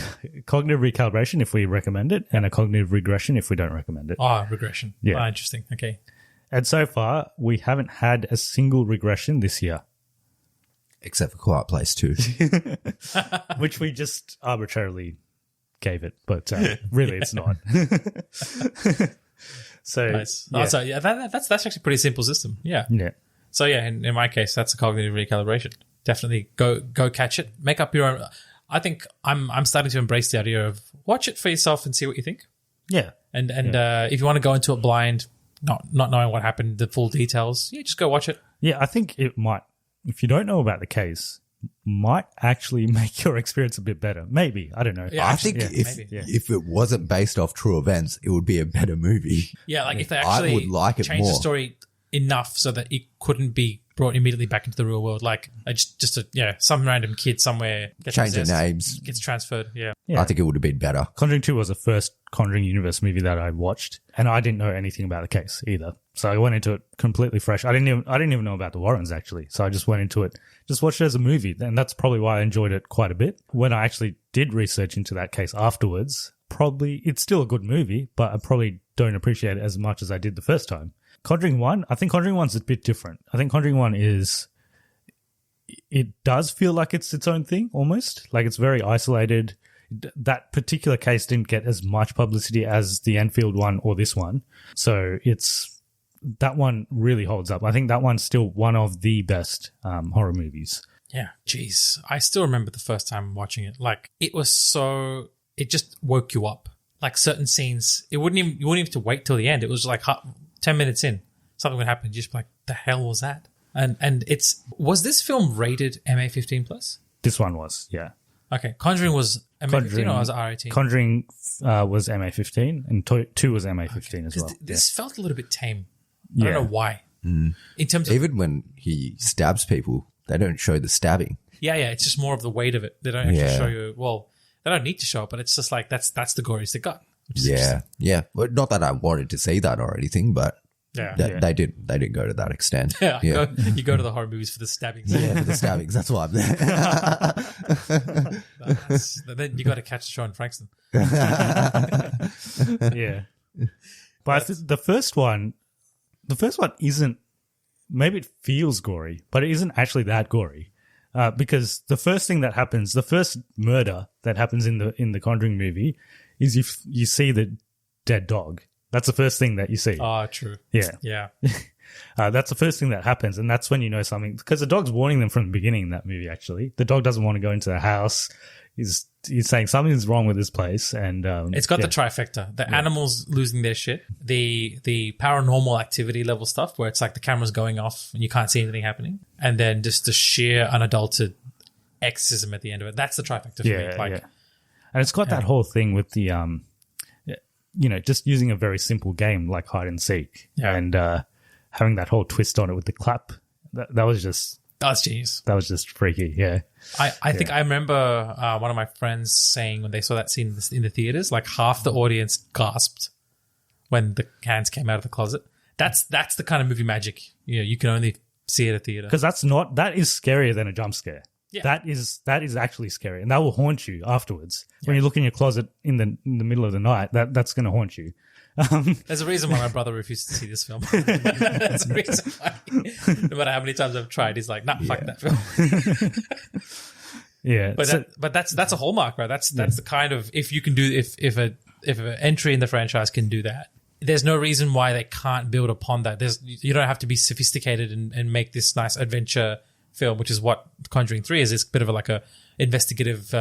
cognitive recalibration if we recommend it, and a cognitive regression if we don't recommend it. Regression. Yeah. Interesting. Okay. And so far, we haven't had a single regression this year. Except for Quiet Place 2. Which we just arbitrarily gave it, but really it's not. So, nice. Yeah. So that's actually a pretty simple system. Yeah. Yeah. So in my case, that's a cognitive recalibration. Definitely go catch it. Make up your own. I think I'm starting to embrace the idea of watch it for yourself and see what you think. Yeah. And if you want to go into it blind, not knowing what happened, the full details, just go watch it. Yeah, I think it might, if you don't know about the case, might actually make your experience a bit better. Maybe. I don't know. Yeah, I think if it wasn't based off true events, it would be a better movie. Yeah, like if they actually I would like it change more. The story enough so that it couldn't be brought immediately back into the real world. Like some random kid somewhere gets change their possessed, names, gets transferred. Yeah. I think it would have been better. Conjuring 2 was the first Conjuring universe movie that I watched, and I didn't know anything about the case either. So I went into it completely fresh. I didn't even know about the Warrens actually. So I just went into it, just watched it as a movie, and that's probably why I enjoyed it quite a bit. When I actually did research into that case afterwards, probably it's still a good movie, but I probably don't appreciate it as much as I did the first time. Conjuring 1, I think Conjuring 1's a bit different. I think Conjuring 1 it does feel like it's its own thing almost. Like it's very isolated. That particular case didn't get as much publicity as the Enfield one or this one. So that one really holds up. I think that one's still one of the best horror movies. Yeah. Jeez. I still remember the first time watching it. Like it just woke you up. Like certain scenes, you wouldn't even have to wait till the end. It was like 10 minutes in, something would happen. You just be like, the hell was that? And was this film rated MA15 plus? This one was, yeah. Okay. Conjuring was MA15 or was it R18? Conjuring was MA15 and 2 was MA15 as well. This felt a little bit tame. I don't know why. Mm. In terms of, even when he stabs people, they don't show the stabbing. Yeah. It's just more of the weight of it. They don't actually show you. Well, they don't need to show it, but it's just like that's the goriest they got. Yeah. Well, not that I wanted to see that or anything, but they didn't go to that extent. Yeah. You go to the horror movies for the stabbings. Yeah, for the stabbings. That's why I'm there. Then you got to catch Sean Frankston. Yeah. But the first one isn't, maybe it feels gory, but it isn't actually that gory. Because the first thing that happens, the first murder that happens in the Conjuring movie is you see the dead dog. That's the first thing that you see. Oh, true. Yeah. That's the first thing that happens, and that's when you know something. Because the dog's warning them from the beginning in that movie, actually. The dog doesn't want to go into the house. He's saying something's wrong with this place. And it's got the trifecta. The animals losing their shit. The paranormal activity level stuff where it's like the camera's going off and you can't see anything happening. And then just the sheer unadulterated exorcism at the end of it. That's the trifecta for me. Yeah. And it's got that whole thing with the, just using a very simple game like hide and seek and having that whole twist on it with the clap. That was just... That's genius. That was just freaky, yeah. I think I remember one of my friends saying when they saw that scene in the theaters, like half the audience gasped when the hands came out of the closet. That's the kind of movie magic you can only see at a theater. Because that is scarier than a jump scare. Yeah. That is actually scary, and that will haunt you afterwards. Yeah. When you look in your closet in the middle of the night, that's going to haunt you. There's a reason why my brother refused to see this film. There's a reason why. No matter how many times I've tried, he's like, "Nah, fuck that film." Yeah, but that's a hallmark, right? That's the kind of if an entry in the franchise can do that, there's no reason why they can't build upon that. You don't have to be sophisticated and make this nice adventure film, which is what Conjuring 3 is. It's a bit of a investigative,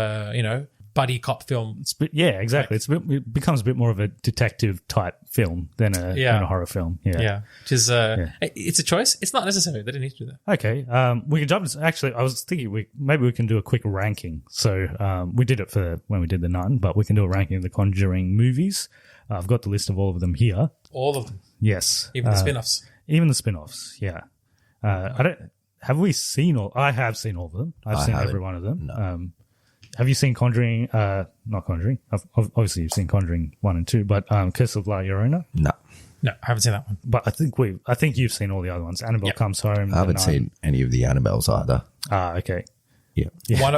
buddy cop film. Exactly. It becomes a bit more of a detective type film than a horror film. Yeah. Which is it's a choice. It's not necessary. They didn't need to do that. Okay. We can jump. Actually, I was thinking maybe we can do a quick ranking. So we did it for when we did The Nun, but we can do a ranking of the Conjuring movies. I've got the list of all of them here. All of them. Yes. Even the spin-offs. Even the spin-offs. Yeah. Have we seen all? I have seen all of them. I've seen every one of them. No. Have you seen Conjuring? Not Conjuring. Obviously, you've seen Conjuring 1 and 2, but Curse of La Llorona? No. No, I haven't seen that one. But I think you've seen all the other ones. Annabelle Comes Home. I haven't seen any of the Annabelles either. Okay. Yeah.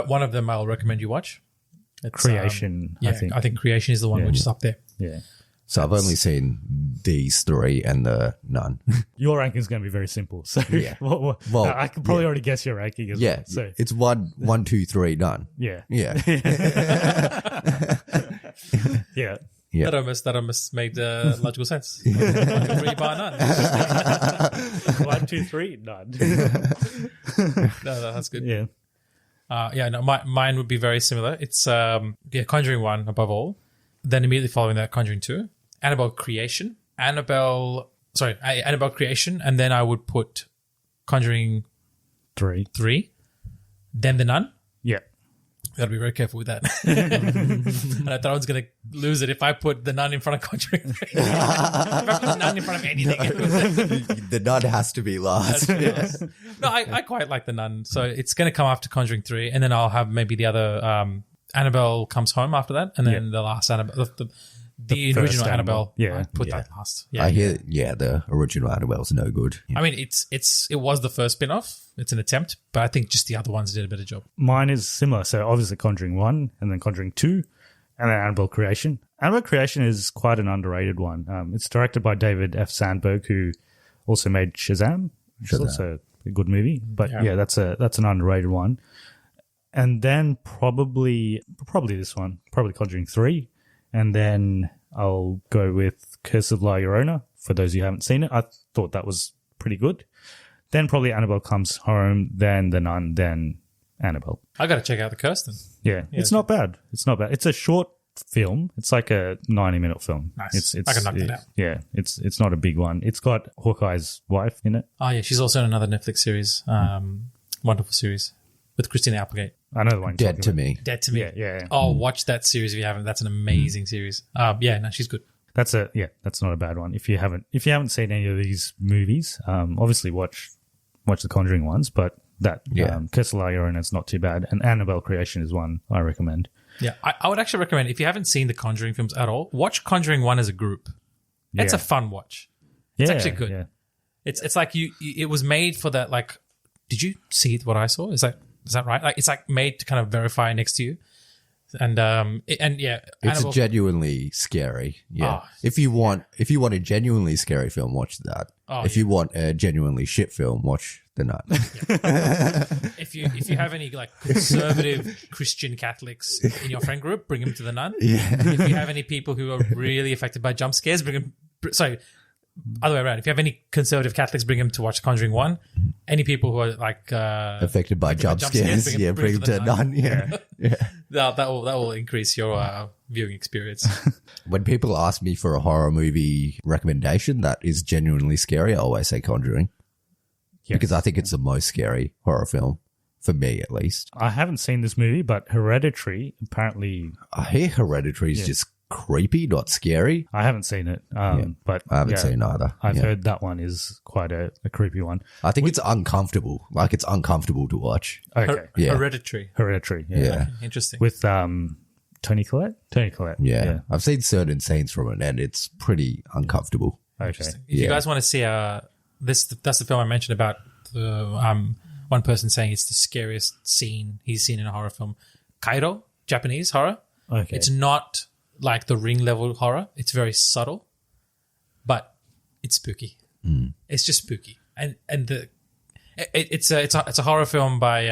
One of them I'll recommend you watch. It's, Creation, I think. I think Creation is the one which is up there. Yeah. So I've only seen these three and the Nun. Your ranking is going to be very simple. So Yeah. well, I can probably already guess your ranking as well. So it's 1, 2, 3, Nun. yeah. Yeah. Yeah. Yeah. That almost made logical sense. 1, 2, 3, bar none. 1, 2, 3, none. No, that's good. Yeah. Mine would be very similar. It's Conjuring 1 above all. Then immediately following that, Conjuring 2. Annabelle Creation. Annabelle Creation. And then I would put Conjuring 3. Then The Nun. Yeah. Gotta be very careful with that. And I thought I was going to lose it if I put The Nun in front of Conjuring 3. If I put The Nun in front of anything. The Nun has to be last. No, I quite like The Nun. So it's going to come after Conjuring 3. And then I'll have maybe the other Annabelle Comes Home after that. And then the last Annabelle, the original Annabelle. Yeah. I'd put that last. Yeah. I hear, the original Annabelle's no good. Yeah. I mean, it was the first spin-off. It's an attempt, but I think just the other ones did a better job. Mine is similar. So obviously Conjuring 1 and then Conjuring 2 and then Annabelle Creation. Annabelle Creation is quite an underrated one. It's directed by David F. Sandberg, who also made Shazam, which is also a good movie. But that's an underrated one. And then probably this one, probably Conjuring 3. And then I'll go with Curse of La Llorona. For those who haven't seen it, I thought that was pretty good. Then probably Annabelle Comes Home, then The Nun, then Annabelle. I got to check out The Curse then. Yeah, it's not bad. It's not bad. It's a short film. It's like a 90-minute film. Nice. I can knock that out. Yeah, it's not a big one. It's got Hawkeye's wife in it. Oh, yeah. She's also in another Netflix series. Wonderful series with Christina Applegate. I know the one. Dead to Me. Dead to Me. Yeah. Oh, watch that series if you haven't. That's an amazing series. She's good. That's not a bad one. If you haven't seen any of these movies, obviously watch the Conjuring ones, but Curse of La Llorona is not too bad, and Annabelle Creation is one I recommend. Yeah, I would actually recommend, if you haven't seen the Conjuring films at all, watch Conjuring 1 as a group. It's a fun watch. It's actually good. Yeah. It's like it was made for that. Like, did you see what I saw? Is that right? Like, it's like made to kind of verify next to you. And it's genuinely scary. Yeah. Oh. If you want a genuinely scary film, watch that. Oh, if you want a genuinely shit film, watch The Nun. If you have any like conservative Christian Catholics in your friend group, bring them to The Nun. Yeah. If you have any people who are really affected by jump scares, bring them. Sorry, other way around. If you have any conservative Catholics, bring them to watch Conjuring 1. Any people who are like affected by jump scares, bring them to The Nun. Yeah. That will increase your viewing experience. When people ask me for a horror movie recommendation that is genuinely scary, I always say Conjuring. Yes. Because I think it's the most scary horror film, for me at least. I haven't seen this movie, but Hereditary, apparently... I hear Hereditary is just creepy, not scary. I haven't seen it, but... I haven't seen either. I've heard that one is quite a creepy one. I think it's uncomfortable. Like, it's uncomfortable to watch. Okay. Hereditary. Yeah. Okay, interesting. With Toni Collette? Toni Collette. Yeah. I've seen certain scenes from it, and it's pretty uncomfortable. Okay. If you guys want to see... that's the film I mentioned about the one person saying it's the scariest scene he's seen in a horror film. Kairo, Japanese horror. Okay. It's not like the Ring level horror. It's very subtle, but it's spooky. It's just spooky, and it's a horror film by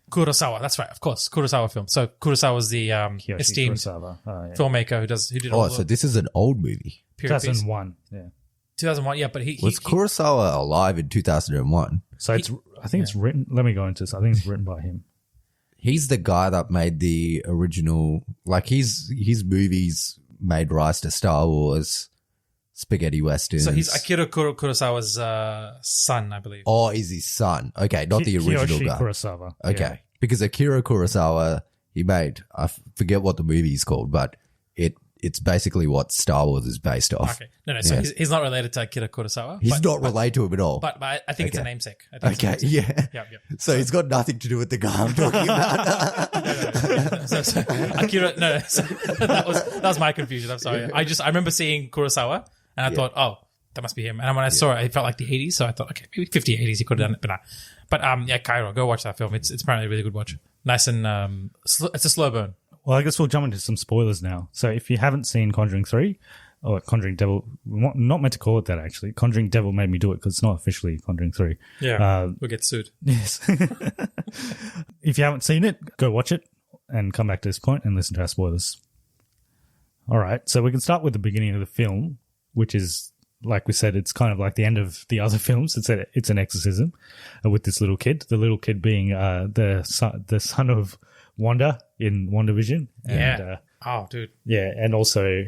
Kurosawa. That's right, of course, Kurosawa film. So Kurosawa is the esteemed filmmaker who did all. So this is an old movie. 2001. Yeah. 2001, but he was Kurosawa alive in 2001? So I think it's written. Let me go into this. I think it's written by him. He's the guy that made the original, like his movies made rise to Star Wars, spaghetti westerns. So he's Akira Kurosawa's son, I believe. Oh, is his son? Okay, not the original Kiyoshi guy. Kurosawa. Okay, Yeah. because Akira Kurosawa, he made, I forget what the movie is called, but it's basically what Star Wars is based off. Okay, no. So he's not related to Akira Kurosawa. He's not related to him at all. But I think it's a namesake. Okay, yeah. Yep. So he's got nothing to do with the guy I'm talking about. So Akira, no. So that was my confusion. I'm sorry. I remember seeing Kurosawa and I thought, oh, that must be him. And when I saw it, it felt like the 80s. So I thought, okay, maybe 50s, 80s. He could have done it, but nah. But Cairo, go watch that film. It's apparently a really good watch. Nice and it's a slow burn. Well, I guess we'll jump into some spoilers now. So if you haven't seen Conjuring 3, or Conjuring Devil, not meant to call it that actually. Conjuring Devil Made Me Do It because it's not officially Conjuring 3. Yeah, we'll get sued. Yes. If you haven't seen it, go watch it and come back to this point and listen to our spoilers. All right, so we can start with the beginning of the film, which is, like we said, it's kind of like the end of the other films. It's an exorcism with this little kid. The little kid being the son of Wanda in WandaVision. Yeah. Oh, dude. Yeah, and also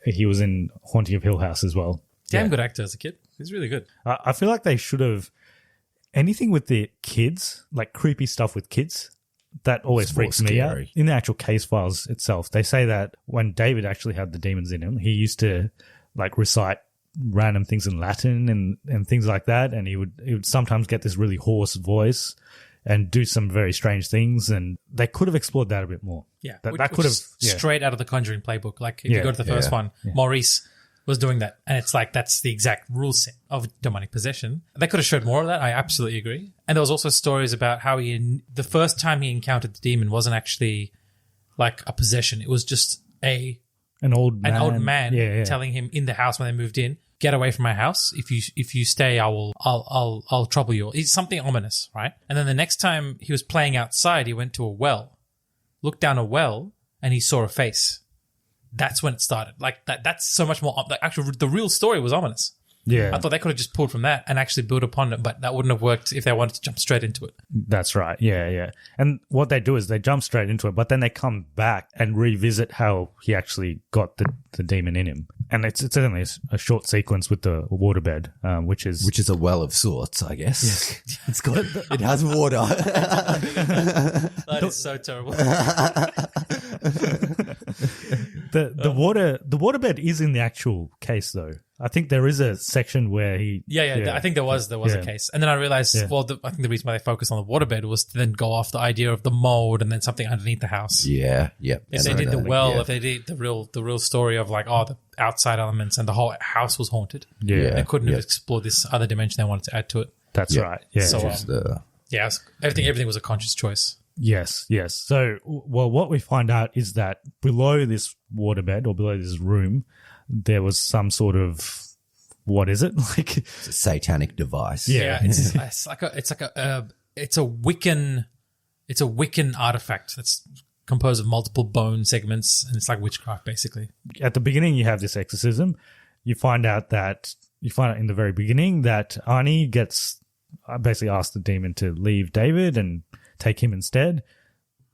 he was in Haunting of Hill House as well. Damn good actor as a kid. He's really good. I feel like they should have anything with the kids, like creepy stuff with kids. That always freaks me out. In the actual case files itself, they say that when David actually had the demons in him, he used to like recite random things in Latin and things like that, and he would sometimes get this really hoarse voice and do some very strange things, and they could have explored that a bit more. Yeah, that could have straight out of the Conjuring playbook. Like if you go to the first one, Maurice was doing that, and it's like that's the exact rule set of demonic possession. They could have showed more of that. I absolutely agree. And there was also stories about how the first time he encountered the demon wasn't actually like a possession. It was just an old man telling him in the house when they moved in, get away from my house. If you stay, I'll trouble you. It's something ominous, right? And then the next time he was playing outside, he went to a well, looked down a well, and he saw a face. That's when it started. Like that's so much more. Like actually, the real story was ominous. Yeah, I thought they could have just pulled from that and actually built upon it, but that wouldn't have worked if they wanted to jump straight into it. That's right. Yeah. And what they do is they jump straight into it, but then they come back and revisit how he actually got the demon in him. And it's only a short sequence with the waterbed, which is a well of sorts, I guess. It's got it has water. That is so terrible. The waterbed is in the actual case though. I think there is a section where he... Yeah. I think there was a case. And then I realized, I think the reason why they focused on the waterbed was to then go off the idea of the mold and then something underneath the house. Yeah. If they did if they did the real story of like, the outside elements and the whole house was haunted. Yeah. They couldn't have explored this other dimension they wanted to add to it. That's right. Yeah. So, everything was a conscious choice. Yes. So, what we find out is that below this waterbed or below this room, there was some sort of, what is it? Like it's a satanic device. Yeah, it's a Wiccan artifact that's composed of multiple bone segments, and it's like witchcraft basically. At the beginning, you have this exorcism. You find out in the very beginning that Arnie gets basically asked the demon to leave David and take him instead.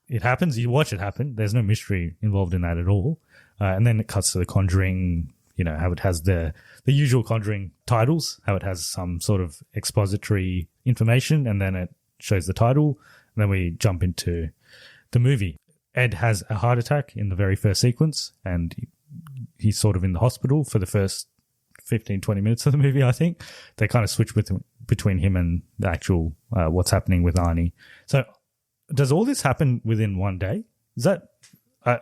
It happens. You watch it happen. There's no mystery involved in that at all. And then it cuts to the Conjuring, how it has the usual Conjuring titles, how it has some sort of expository information, and then it shows the title, and then we jump into the movie. Ed has a heart attack in the very first sequence, and he's sort of in the hospital for the first 15, 20 minutes of the movie, I think. They kind of switch between him and the actual what's happening with Arnie. So does all this happen within one day? Is that...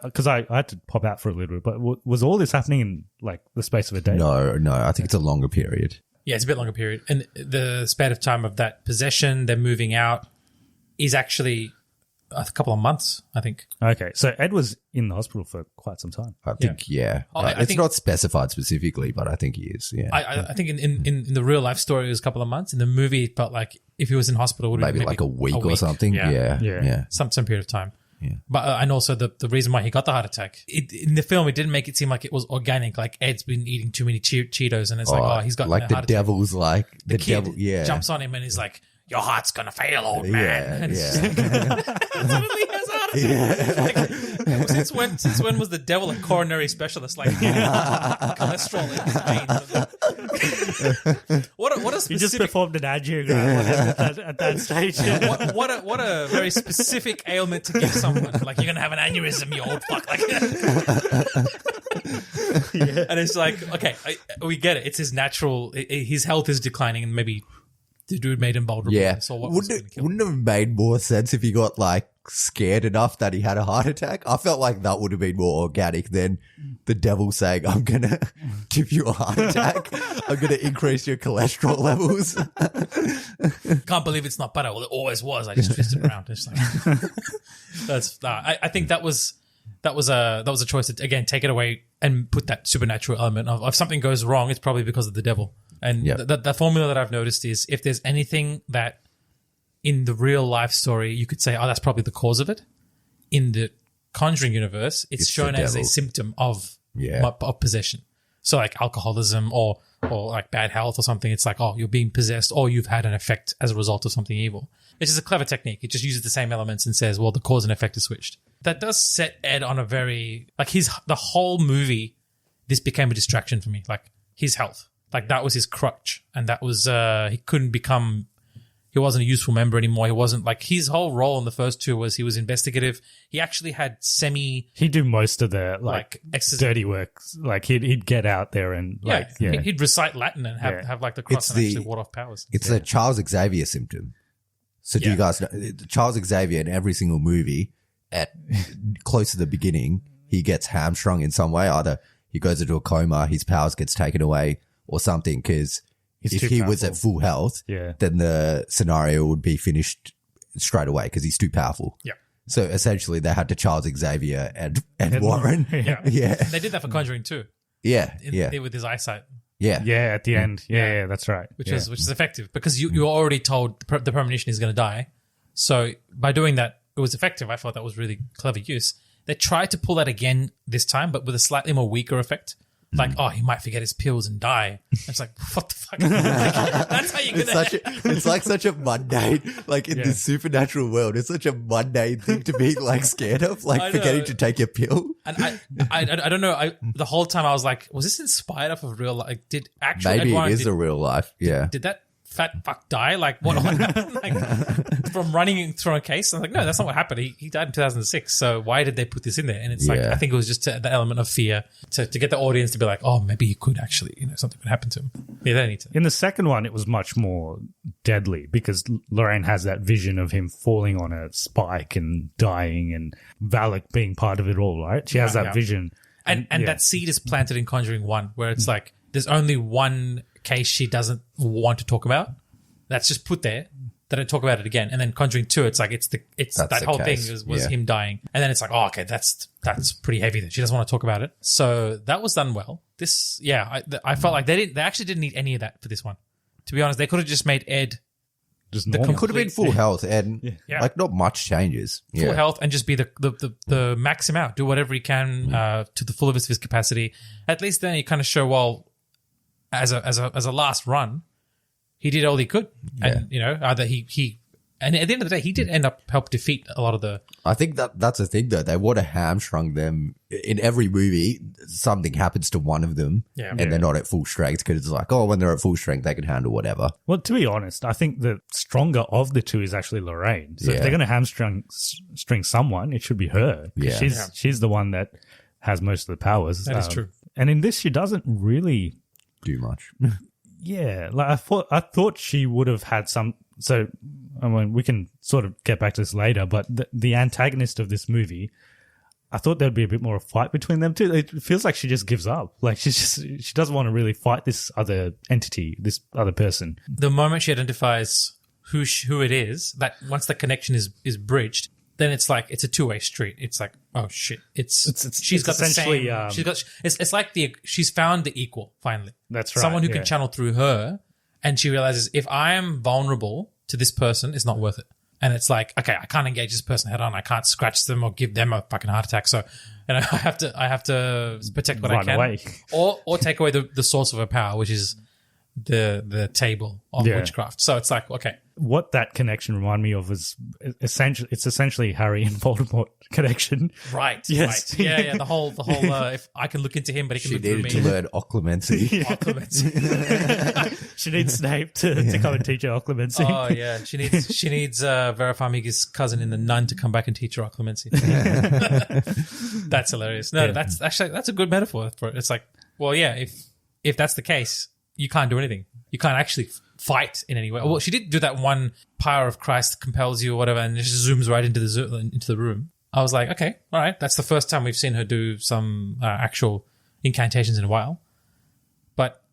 Because I had to pop out for a little bit, but was all this happening in like the space of a day? No, I think it's a longer period. Yeah, it's a bit longer period. And the span of time of that possession, them moving out, is actually a couple of months, I think. Okay, so Ed was in the hospital for quite some time. I think, I think not specified specifically, but I think he is, yeah. I think in the real life story it was a couple of months. In the movie, it felt like if he was in hospital, it would maybe like a week or something. Yeah. Some period of time. Yeah. But and also the reason why he got the heart attack in the film, it didn't make it seem like it was organic. Like Ed's been eating too many Cheetos, and it's he's got like a the heart devil's attack. the devil jumps on him and he's like, your heart's gonna fail, old man. Yeah. Suddenly he has a heart attack. Like, since when was the devil a coronary specialist? Like cholesterol in his veins. What a specific. He just performed an angiogram at that stage. What a very specific ailment to give someone. Like, you're gonna have an aneurysm, you old fuck. Like, and it's like, okay, we get it. It's his natural. His health is declining, and maybe the dude made him vulnerable. Yeah. So wouldn't it have made more sense if he got like scared enough that he had a heart attack? I felt like that would have been more organic than the devil saying, I'm going to give you a heart attack. I'm going to increase your cholesterol levels. Can't believe it's not butter. Well, it always was. I just twisted it around. It's like, I think that was a choice to, again, take it away and put that supernatural element of if something goes wrong, it's probably because of the devil. And the formula that I've noticed is if there's anything that in the real life story you could say, oh, that's probably the cause of it, in the Conjuring universe, it's shown as a symptom of possession. So like alcoholism or like bad health or something, it's like, oh, you're being possessed or you've had an effect as a result of something evil. It's just a clever technique. It just uses the same elements and says, well, the cause and effect is switched. That does set Ed on a very, like the whole movie, this became a distraction for me. Like his health. Like that was his crutch, and that was he wasn't a useful member anymore. He wasn't like his whole role in the first two was he was investigative. He actually had he'd do most of the like dirty work. Like he'd get out there and he'd recite Latin and have like the cross and actually ward off powers. It's a Charles Xavier symptom. So do you guys know Charles Xavier in every single movie at close to the beginning, he gets hamstrung in some way. Either he goes into a coma, his powers gets taken away, or something, because if he was at full health, then the scenario would be finished straight away because he's too powerful. Yeah. So essentially they had to Charles Xavier and Warren. Yeah. They did that for Conjuring too. Yeah. With his eyesight. Yeah. Yeah, at the end. Yeah, that's right. Which is effective because you're already told the premonition is going to die. So by doing that, it was effective. I thought that was really clever use. They tried to pull that again this time, but with a slightly more weaker effect. Like, oh, he might forget his pills and die. It's like, what the fuck? Like, that's how you're going to... It's like such a mundane, like in this supernatural world, it's such a mundane thing to be like scared of, like forgetting to take your pill. And I don't know. The whole time I was like, was this inspired off of real life? Like, did actually Maybe it is a real life, Did that fat fuck die? Like, what happened? Like, from running through a case? I'm like, no, that's not what happened. He died in 2006. So why did they put this in there? And it's like, I think it was just the element of fear to get the audience to be like, oh, maybe he could actually, something could happen to him. Yeah, they need to. In the second one, it was much more deadly because Lorraine has that vision of him falling on a spike and dying, and Valak being part of it all, right? She has that vision. And that seed is planted in Conjuring 1 where it's like, there's only one case she doesn't want to talk about. That's just put there. They don't talk about it again. And then Conjuring 2, it's like it's that whole thing was him dying. And then it's like, oh, okay, that's pretty heavy. That she doesn't want to talk about it. So that was done well. This, I felt like they actually didn't need any of that for this one. To be honest, they could have just made Ed just normal. Could have been full health and like not much changes. Full health and just be the max him out. Do whatever he can to the full of his capacity. At least then you kind of show, well, as a last run, he did all he could, and either he and at the end of the day, he did end up help defeat a lot of the. I think that's the thing though. They would have hamstrung them in every movie. Something happens to one of them, and they're not at full strength because it's like, oh, when they're at full strength, they can handle whatever. Well, to be honest, I think the stronger of the two is actually Lorraine. So if they're going to hamstring someone, it should be her. She's the one that has most of the powers. That is true. And in this, she doesn't really do much. Like I thought she would have had some. So I mean, we can sort of get back to this later, but the antagonist of this movie, I thought there'd be a bit more of a fight between them two. It feels like she just gives up. Like she doesn't want to really fight this other entity, this other person. The moment she identifies who it is, that once the connection is bridged, then it's like it's a two-way street. It's like, oh shit, she's got the same. It's like she's found the equal finally. That's right. Someone who can channel through her, and she realizes if I am vulnerable to this person, it's not worth it. And it's like, okay, I can't engage this person head on. I can't scratch them or give them a fucking heart attack. So, I have to protect what I can, away. or take away the source of her power, which is the table of witchcraft. So it's like, okay. What that connection reminded me of was essentially Harry and Voldemort connection. Right. Yes. Right. Yeah. The whole if I can look into him, but he can look through me. She needed to learn occlumency. Occlumency. She needs Snape to come and teach her occlumency. Oh yeah. She needs Vera Farmiga's cousin in The Nun to come back and teach her occlumency. That's hilarious. No, that's a good metaphor for it. It's like, well, yeah, if that's the case, you can't do anything. You can't actually fight in any way. Well, she did do that one power of Christ compels you or whatever, and it just zooms right into the room. I was like, okay, all right. That's the first time we've seen her do some actual incantations in a while. But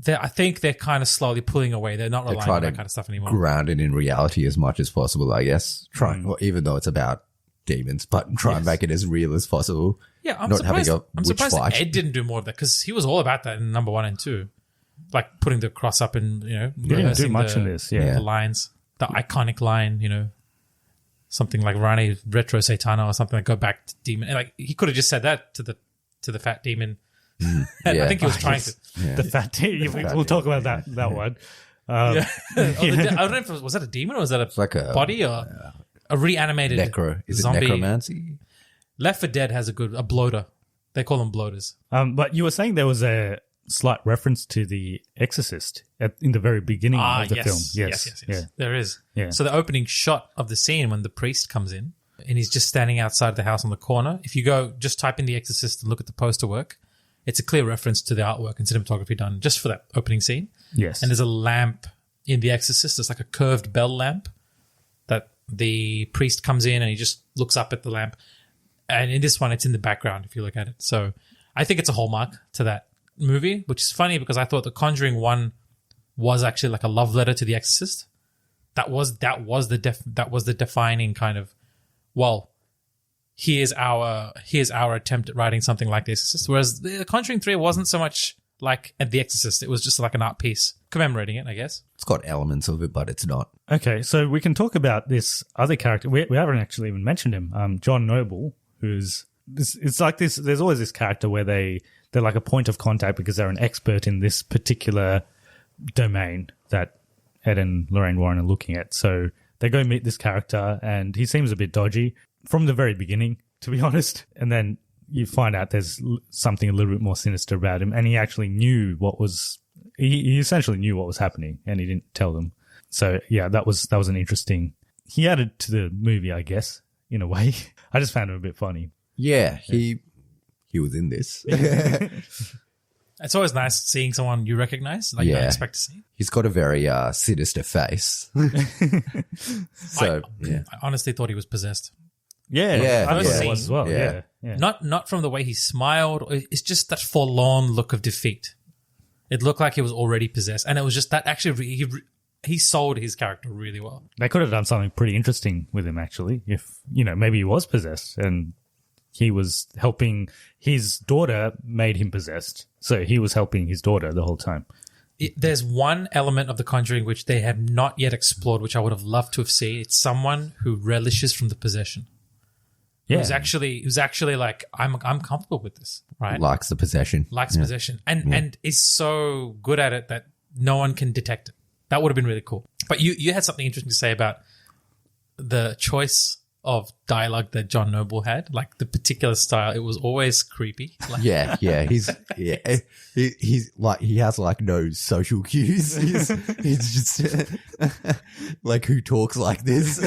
I think they're kind of slowly pulling away. They're not relying on that kind of stuff anymore. Ground it in reality as much as possible, I guess. Even though it's about demons, but try and make it as real as possible. Yeah, I'm surprised Ed didn't do more of that, because he was all about that in number 1 and 2. Like putting the cross up and, he didn't do much in this, the lines, the iconic line, something like Rane Retro Satana or something like go back to demon. And like he could have just said that to the fat demon. I think he was trying to. Yeah. The fat demon. We'll talk about that one. I don't know if was that a demon or was that a body or a reanimated zombie? Necromancy? Left 4 Dead has a bloater. They call them bloaters. But you were saying there was a slight reference to The Exorcist in the very beginning of the film. Yes. Yeah. There is. Yeah. So the opening shot of the scene when the priest comes in and he's just standing outside the house on the corner. If you go just type in The Exorcist and look at the poster work, it's a clear reference to the artwork and cinematography done just for that opening scene. Yes. And there's a lamp in The Exorcist. It's like a curved bell lamp that the priest comes in and he just looks up at the lamp. And in this one, it's in the background if you look at it. So I think it's a hallmark to that movie, which is funny because I thought the Conjuring 1 was actually like a love letter to The Exorcist. That was the defining kind of, well, here's our attempt at writing something like The Exorcist. Whereas the Conjuring 3 wasn't so much like The Exorcist. It was just like an art piece commemorating it, I guess. It's got elements of it, but it's not. Okay, so we can talk about this other character. We haven't actually even mentioned him. John Noble, who's it's like this. There's always this character where they're like a point of contact because they're an expert in this particular domain that Ed and Lorraine Warren are looking at. So they go meet this character and he seems a bit dodgy from the very beginning, to be honest. And then you find out there's something a little bit more sinister about him, and he actually knew he essentially knew what was happening and he didn't tell them. So yeah, that was an interesting, he added to the movie, I guess, in a way. I just found him a bit funny. Yeah, he was in this. It's always nice seeing someone you recognize, like you don't expect to see. He's got a very sinister face. I honestly thought he was possessed. I thought it was as well. Yeah. Not from the way he smiled. It's just that forlorn look of defeat. It looked like he was already possessed, and it was just that actually he sold his character really well. They could have done something pretty interesting with him, actually, if maybe he was possessed and he was helping his daughter, made him possessed. So he was helping his daughter the whole time. There's one element of The Conjuring which they have not yet explored, which I would have loved to have seen. It's someone who relishes from the possession. Yeah. Who's actually like, I'm comfortable with this, right? Likes the possession. Possession. And is so good at it that no one can detect it. That would have been really cool. But you had something interesting to say about the choice of dialogue that John Noble had, like the particular style. It was always creepy. Like, he's like, he has like no social cues. He's just like, who talks like this?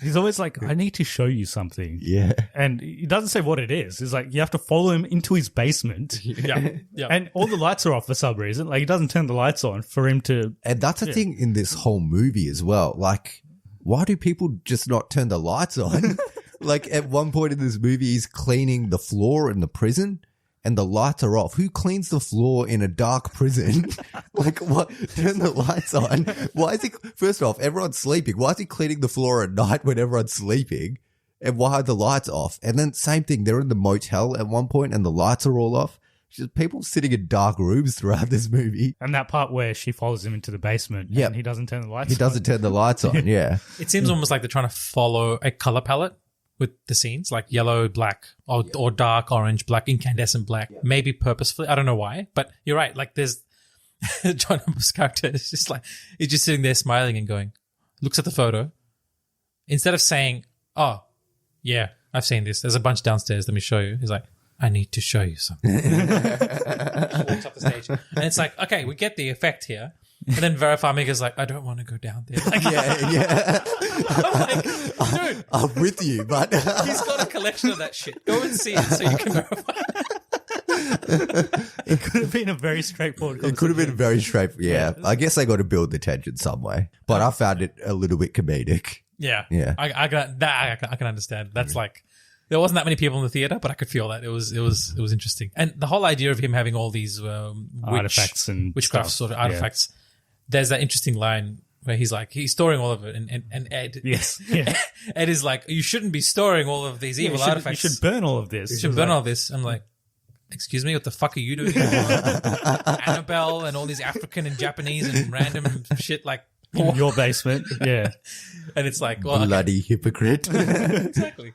He's always like, I need to show you something. Yeah. And he doesn't say what it is. It's like, you have to follow him into his basement. Yeah. And all the lights are off for some reason. Like, he doesn't turn the lights on for him to. And that's a thing in this whole movie as well. Like, why do people just not turn the lights on? Like, at one point in this movie, he's cleaning the floor in the prison and the lights are off. Who cleans the floor in a dark prison? Like, what? Turn the lights on. Why is he, first off, everyone's sleeping. Why is he cleaning the floor at night when everyone's sleeping? And why are the lights off? And then same thing, they're in the motel at one point and the lights are all off. Just people sitting in dark rooms throughout this movie. And that part where she follows him into the basement and he doesn't turn the lights on. He doesn't turn the lights on, yeah. It seems almost like they're trying to follow a color palette with the scenes, like yellow, black, or dark orange, black, incandescent black, maybe purposefully. I don't know why, but you're right. Like there's John Noble's character is just like, he's just sitting there smiling and going, looks at the photo. Instead of saying, oh, yeah, I've seen this. There's a bunch downstairs. Let me show you. He's like, I need to show you something. Walks up the stage. And it's like, okay, we get the effect here. And then Vera Farmiga's like, I don't want to go down there. Like, Yeah. I'm like, dude, I'm with you, but he's got a collection of that shit. Go and see it so you can verify. It could have been a very straightforward it could have been very straightforward. Yeah. I guess they got to build the tension some way, but I found it a little bit comedic. Yeah. Yeah. I can understand. That's like, there wasn't that many people in the theater, but I could feel that it was interesting. And the whole idea of him having all these artifacts and witchcraft stuff. sort of artifacts. Yeah. There's that interesting line where he's like, he's storing all of it, and Ed, yes, yeah. Ed is like, you shouldn't be storing all of these evil artifacts. You should burn all of this. You should burn all this. I'm like, excuse me, what the fuck are you doing? Annabelle and all these African and Japanese and random shit like in your basement, yeah. And it's like, well, bloody hypocrite. Exactly.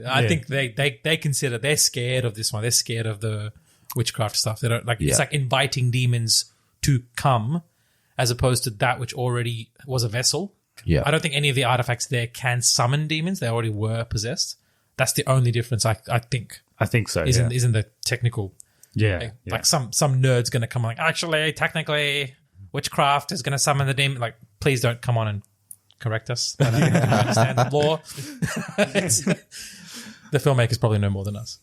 I think they consider, they're scared of this one. They're scared of the witchcraft stuff. They don't like. It's like inviting demons to come, as opposed to that which already was a vessel. Yeah, I don't think any of the artifacts there can summon demons. They already were possessed. That's the only difference. I think. I think so. Isn't the technical? Yeah, like some nerd's gonna come like, actually, technically, witchcraft is gonna summon the demon. Like, please don't come on and correct us. I don't understand the law. The filmmakers probably know more than us.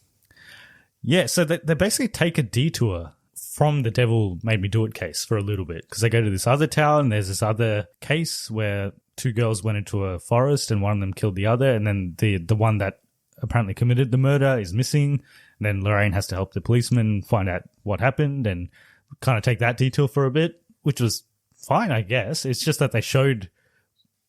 Yeah, so they basically take a detour from the Devil Made Me Do It case for a little bit, because they go to this other town. There's this other case where two girls went into a forest and one of them killed the other, and then the one that apparently committed the murder is missing. And then Lorraine has to help the policeman find out what happened and kind of take that detour for a bit, which was fine, I guess. It's just that they showed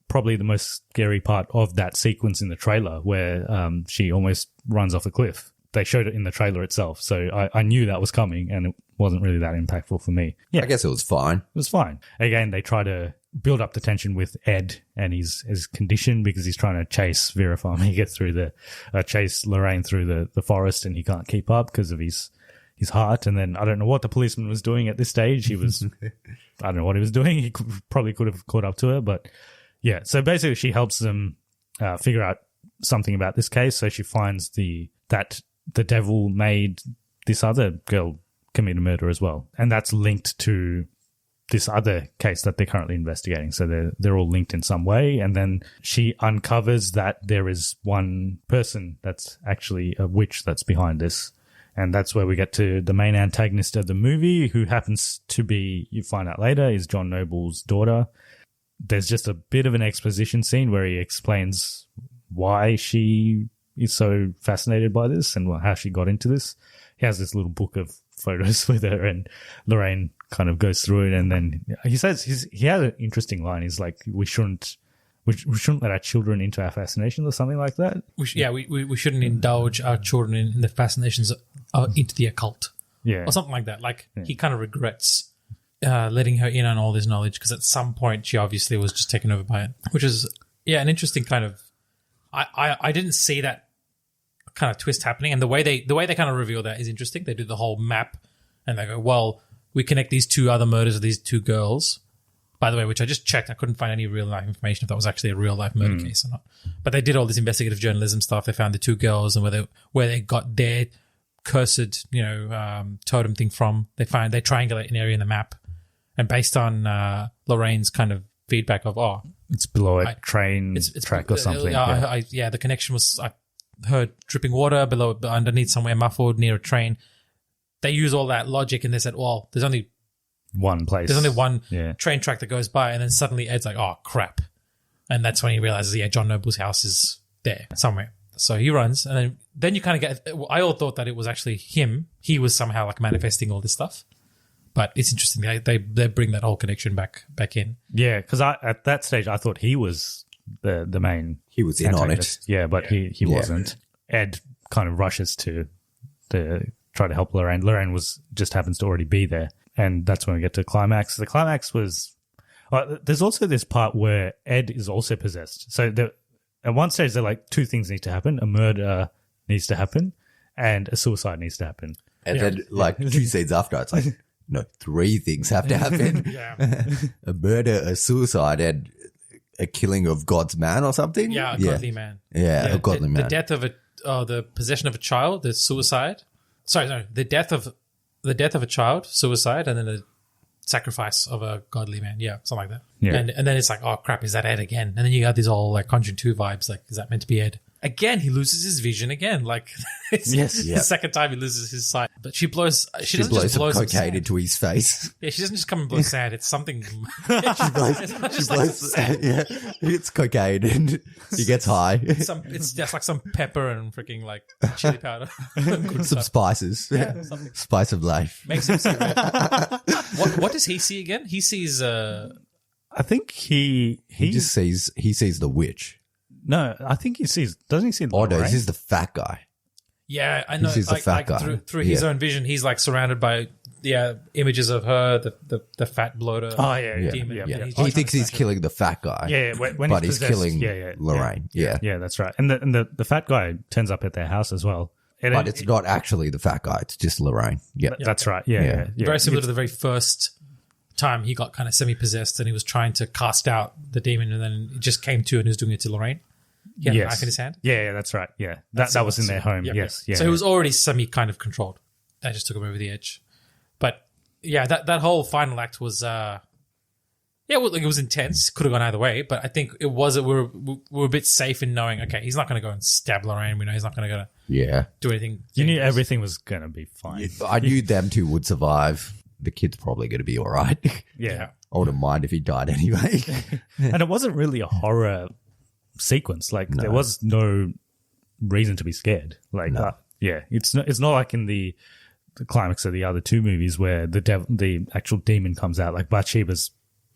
probably the most scary part of that sequence in the trailer where she almost runs off a cliff. They showed it in the trailer itself, so I knew that was coming, and it wasn't really that impactful for me. Yeah, I guess it was fine. It was fine. Again, they try to build up the tension with Ed and his condition, because he's trying to chase Vera Farmiga through chase Lorraine through the forest, and he can't keep up because of his heart. And then I don't know what the policeman was doing at this stage. He was, I don't know what he was doing. He probably could have caught up to her, but yeah. So basically, she helps them figure out something about this case. So she finds that the devil made this other girl commit a murder as well, and that's linked to this other case that they're currently investigating. So they're all linked in some way. And then she uncovers that there is one person that's actually a witch that's behind this. And that's where we get to the main antagonist of the movie, who happens to be, you find out later, is John Noble's daughter. There's just a bit of an exposition scene where he explains why she is so fascinated by this and how she got into this. He has this little book of photos with her, and Lorraine kind of goes through it, and then he says he has an interesting line. He's like, we shouldn't let our children into our fascinations, or something like that. We shouldn't indulge our children in the fascinations into the occult, or something like that. Like, he kind of regrets letting her in on all this knowledge, because at some point she obviously was just taken over by it, which is an interesting kind of. I didn't see that kind of twist happening, and the way they kind of reveal that is interesting. They do the whole map, and they go, well, we connect these two other murders of these two girls, by the way, which I just checked. I couldn't find any real life information if that was actually a real life murder case or not. But they did all this investigative journalism stuff. They found the two girls and where they got their cursed, totem thing from. They triangulate an area in the map, and based on Lorraine's kind of feedback of, it's below a train track or something. The connection was I heard dripping water underneath somewhere, muffled near a train. They use all that logic, and they said, well, there's only one place. There's only one train track that goes by, and then suddenly Ed's like, oh, crap. And that's when he realizes, John Noble's house is there somewhere. So he runs, and then you kind of get, I all thought that it was actually him. He was somehow like manifesting all this stuff. But it's interesting. They bring that whole connection back in. Yeah, because at that stage, I thought he was the main. He was in antagonist. on it. Yeah, but he wasn't. Ed kind of rushes to try to help Lorraine. Lorraine just happens to already be there. And that's when we get to the climax. The climax was... there's also this part where Ed is also possessed. So at one stage, they're like, two things need to happen. A murder needs to happen, and a suicide needs to happen. And then, 2 scenes after, it's like, No, 3 things have to happen. A murder, a suicide, and a killing of God's man or something. Yeah, a godly man. Yeah, a godly man. The death of the possession of a child, the suicide. Sorry, no, the death of a child, suicide, and then the sacrifice of a godly man. Yeah, something like that. Yeah. And then it's like, oh crap, is that Ed again? And then you got these all like Conjuring 2 vibes. Like, is that meant to be Ed? Again, he loses his vision again. Like, it's the second time he loses his sight. But she blows some cocaine into his face. Yeah, she doesn't just come and blow sand. It's something. She blows sand. Yeah, it's cocaine and he gets high. It's just like some pepper and freaking like chili powder. Some spices. Yeah, spice of life. Makes him see what does he see again? He sees. I think he just sees the witch. No, I think he sees. Doesn't he see? Oh no, he sees the fat guy. Yeah, I know. He sees the fat guy through his own vision. He's like surrounded by images of her, the fat bloater. Oh yeah, demon. Yeah. He thinks he's killing the fat guy. Yeah, but he's killing Lorraine. Yeah, that's right. And the fat guy turns up at their house as well. But it's not actually the fat guy. It's just Lorraine. Yeah, that's right. Yeah. Very similar to the very first time he got kind of semi-possessed and he was trying to cast out the demon, and then it just came to and he was doing it to Lorraine. He had a knife in his hand. Yeah, that's right. Yeah, that was in their home. Yes, yeah. So he was already semi kind of controlled. That just took him over the edge. But yeah, that whole final act was it was intense. Could have gone either way, but I think it was. We were a bit safe in knowing. Okay, he's not going to go and stab Lorraine. We know he's not going to do anything. You knew everything was going to be fine. I knew them two would survive. The kid's probably going to be all right. Yeah, I wouldn't mind if he died anyway. And it wasn't really a horror sequence. Like there was no reason to be scared. Like it's not like in the climax of the other 2 movies where the actual demon comes out. Like Bathsheba's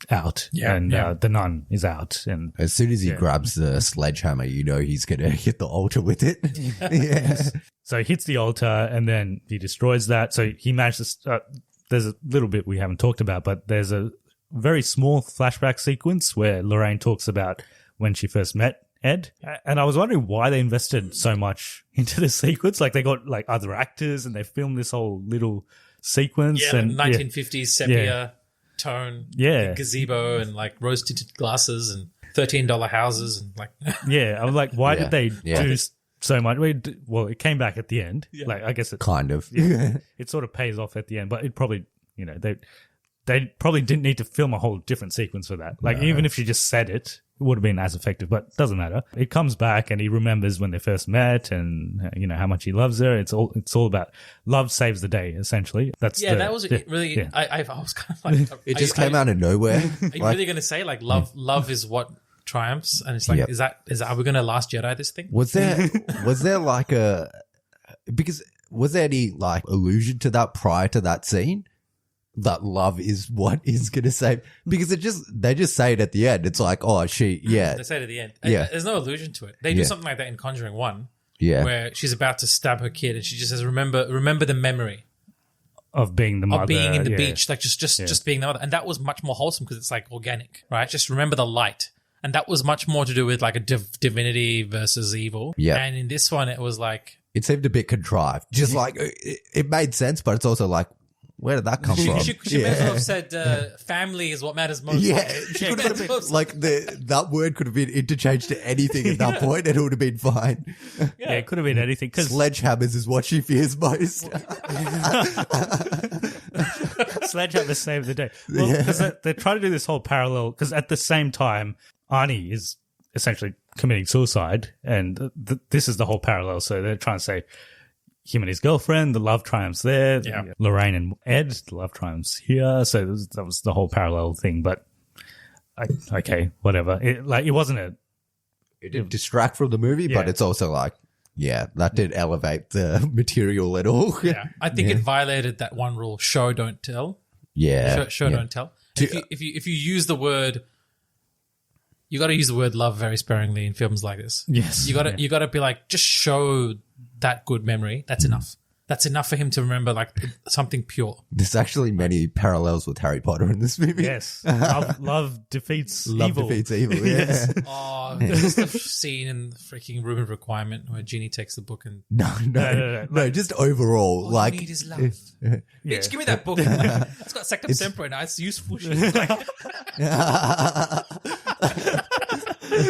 out and the nun is out, and as soon as he grabs the sledgehammer, you know he's gonna hit the altar with it. So he hits the altar and then he destroys that. So he manages to there's a little bit we haven't talked about, but there's a very small flashback sequence where Lorraine talks about when she first met Ed. And I was wondering why they invested so much into this sequence. Like they got like other actors and they filmed this whole little sequence. Yeah, and 1950s sepia tone. Yeah. Gazebo and like rose tinted glasses and $13 houses and like. I was like, why did they do so much? Well, it came back at the end. Yeah. Like I guess it kind of. It sort of pays off at the end, but it probably, they probably didn't need to film a whole different sequence for that. Like even if she just said it, it would have been as effective, but it doesn't matter. It comes back and he remembers when they first met and, how much he loves her. It's all about love saves the day, essentially. That was really, I was kind of like, it just came out of nowhere. Are you really going to say like love is what triumphs? And it's like, is that, are we going to Last Jedi this thing? Was there like was there any like allusion to that prior to that scene? That love is what is going to save, because they just say it at the end. It's like, oh, they say it at the end. There's no allusion to it. They do something like that in Conjuring 1, where she's about to stab her kid and she just says, remember the memory of being the mother, of being in the beach, like just being the mother. And that was much more wholesome because it's like organic, right? Just remember the light. And that was much more to do with like a divinity versus evil. Yeah. And in this one, it was like, it seemed a bit contrived. Just like it made sense, but it's also like, where did that come from? She may as well have said family is what matters most. Yeah, she could have been, like that word could have been interchanged to anything at that point and it would have been fine. Yeah, it could have been anything. Sledgehammers is what she fears most. Sledgehammers save the day. Well, because they're trying to do this whole parallel, because at the same time, Arnie is essentially committing suicide, and this is the whole parallel. So they're trying to say, him and his girlfriend, the love triumphs there. Yeah. Lorraine and Ed, the love triumphs here. So that was the whole parallel thing. But okay, whatever. It wasn't it didn't distract from the movie, but it's also like, that did elevate the material at all. Yeah, I think it violated that one rule: show don't tell. Yeah, show don't tell. If you use the word, you got to use the word love very sparingly in films like this. Yes, you got to be like, just show that good memory. That's enough. that's enough for him to remember like something pure. There's actually many parallels with Harry Potter in this movie. Yes. Love defeats Love evil. defeats evil, yeah. Yes. Oh, there's the scene in the freaking Room of Requirement where Ginny takes the book and No, just overall. all like, you need is love. Bitch, give me that book. It's got Sectum Sempra now. It's useful shit. Like,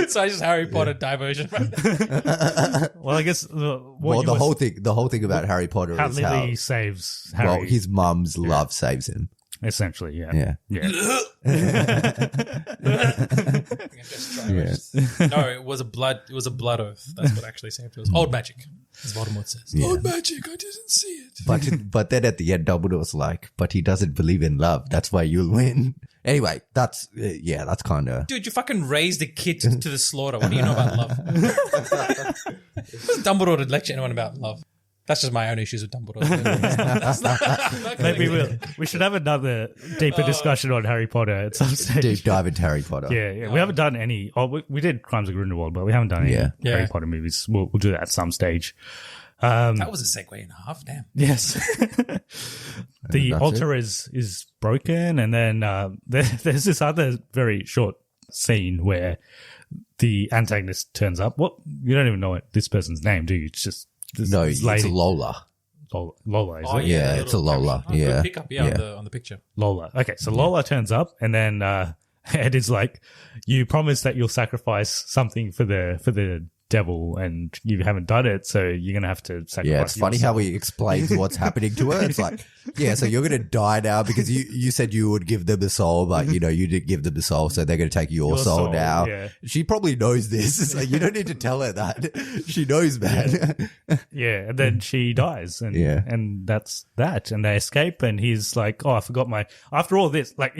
so it's just Harry Potter diversion. Well, I guess the whole thing about Harry Potter how is Lily saves Harry. well, his mum's love saves him. Essentially, yeah. Yeah. Yes. No, it was a blood oath. That's what actually saved it. It was old magic, as Voldemort says. Yeah. Old magic, I didn't see it. But then at the end, Dumbledore's like, but he doesn't believe in love. That's why you'll win. Anyway, that's kind of... Dude, you fucking raised a kid to the slaughter. What do you know about love? Dumbledore to lecture anyone about love. That's just my own issues with Dumbledore. Maybe we should have another deeper discussion on Harry Potter at some stage. Deep dive into Harry Potter. Yeah. We haven't done any... Oh, we did Crimes of Grindelwald, but we haven't done any Harry Potter movies. We'll do that at some stage. That was a segue and a half, damn. Yes. The altar is broken, and then there's this other very short scene where the antagonist turns up. Well, you don't even know this person's name, do you? It's just this it's lady. Lola. Lola, is it? Yeah, it's a Lola. Good pick up, on the picture. Lola. Okay, so Lola turns up, and then Ed is like, "You promised that you'll sacrifice something for the devil, and you haven't done it, so you're gonna have to sacrifice." Yeah, it's funny how he explains what's happening to her. It's like, yeah, so you're gonna die now because you said you would give them the soul, but you didn't give them the soul, so they're gonna take your soul now. Yeah. She probably knows this. It's like, you don't need to tell her that. She knows, man. Yeah, and then she dies, and that's that, and they escape, and he's like, "Oh, I forgot after all this, like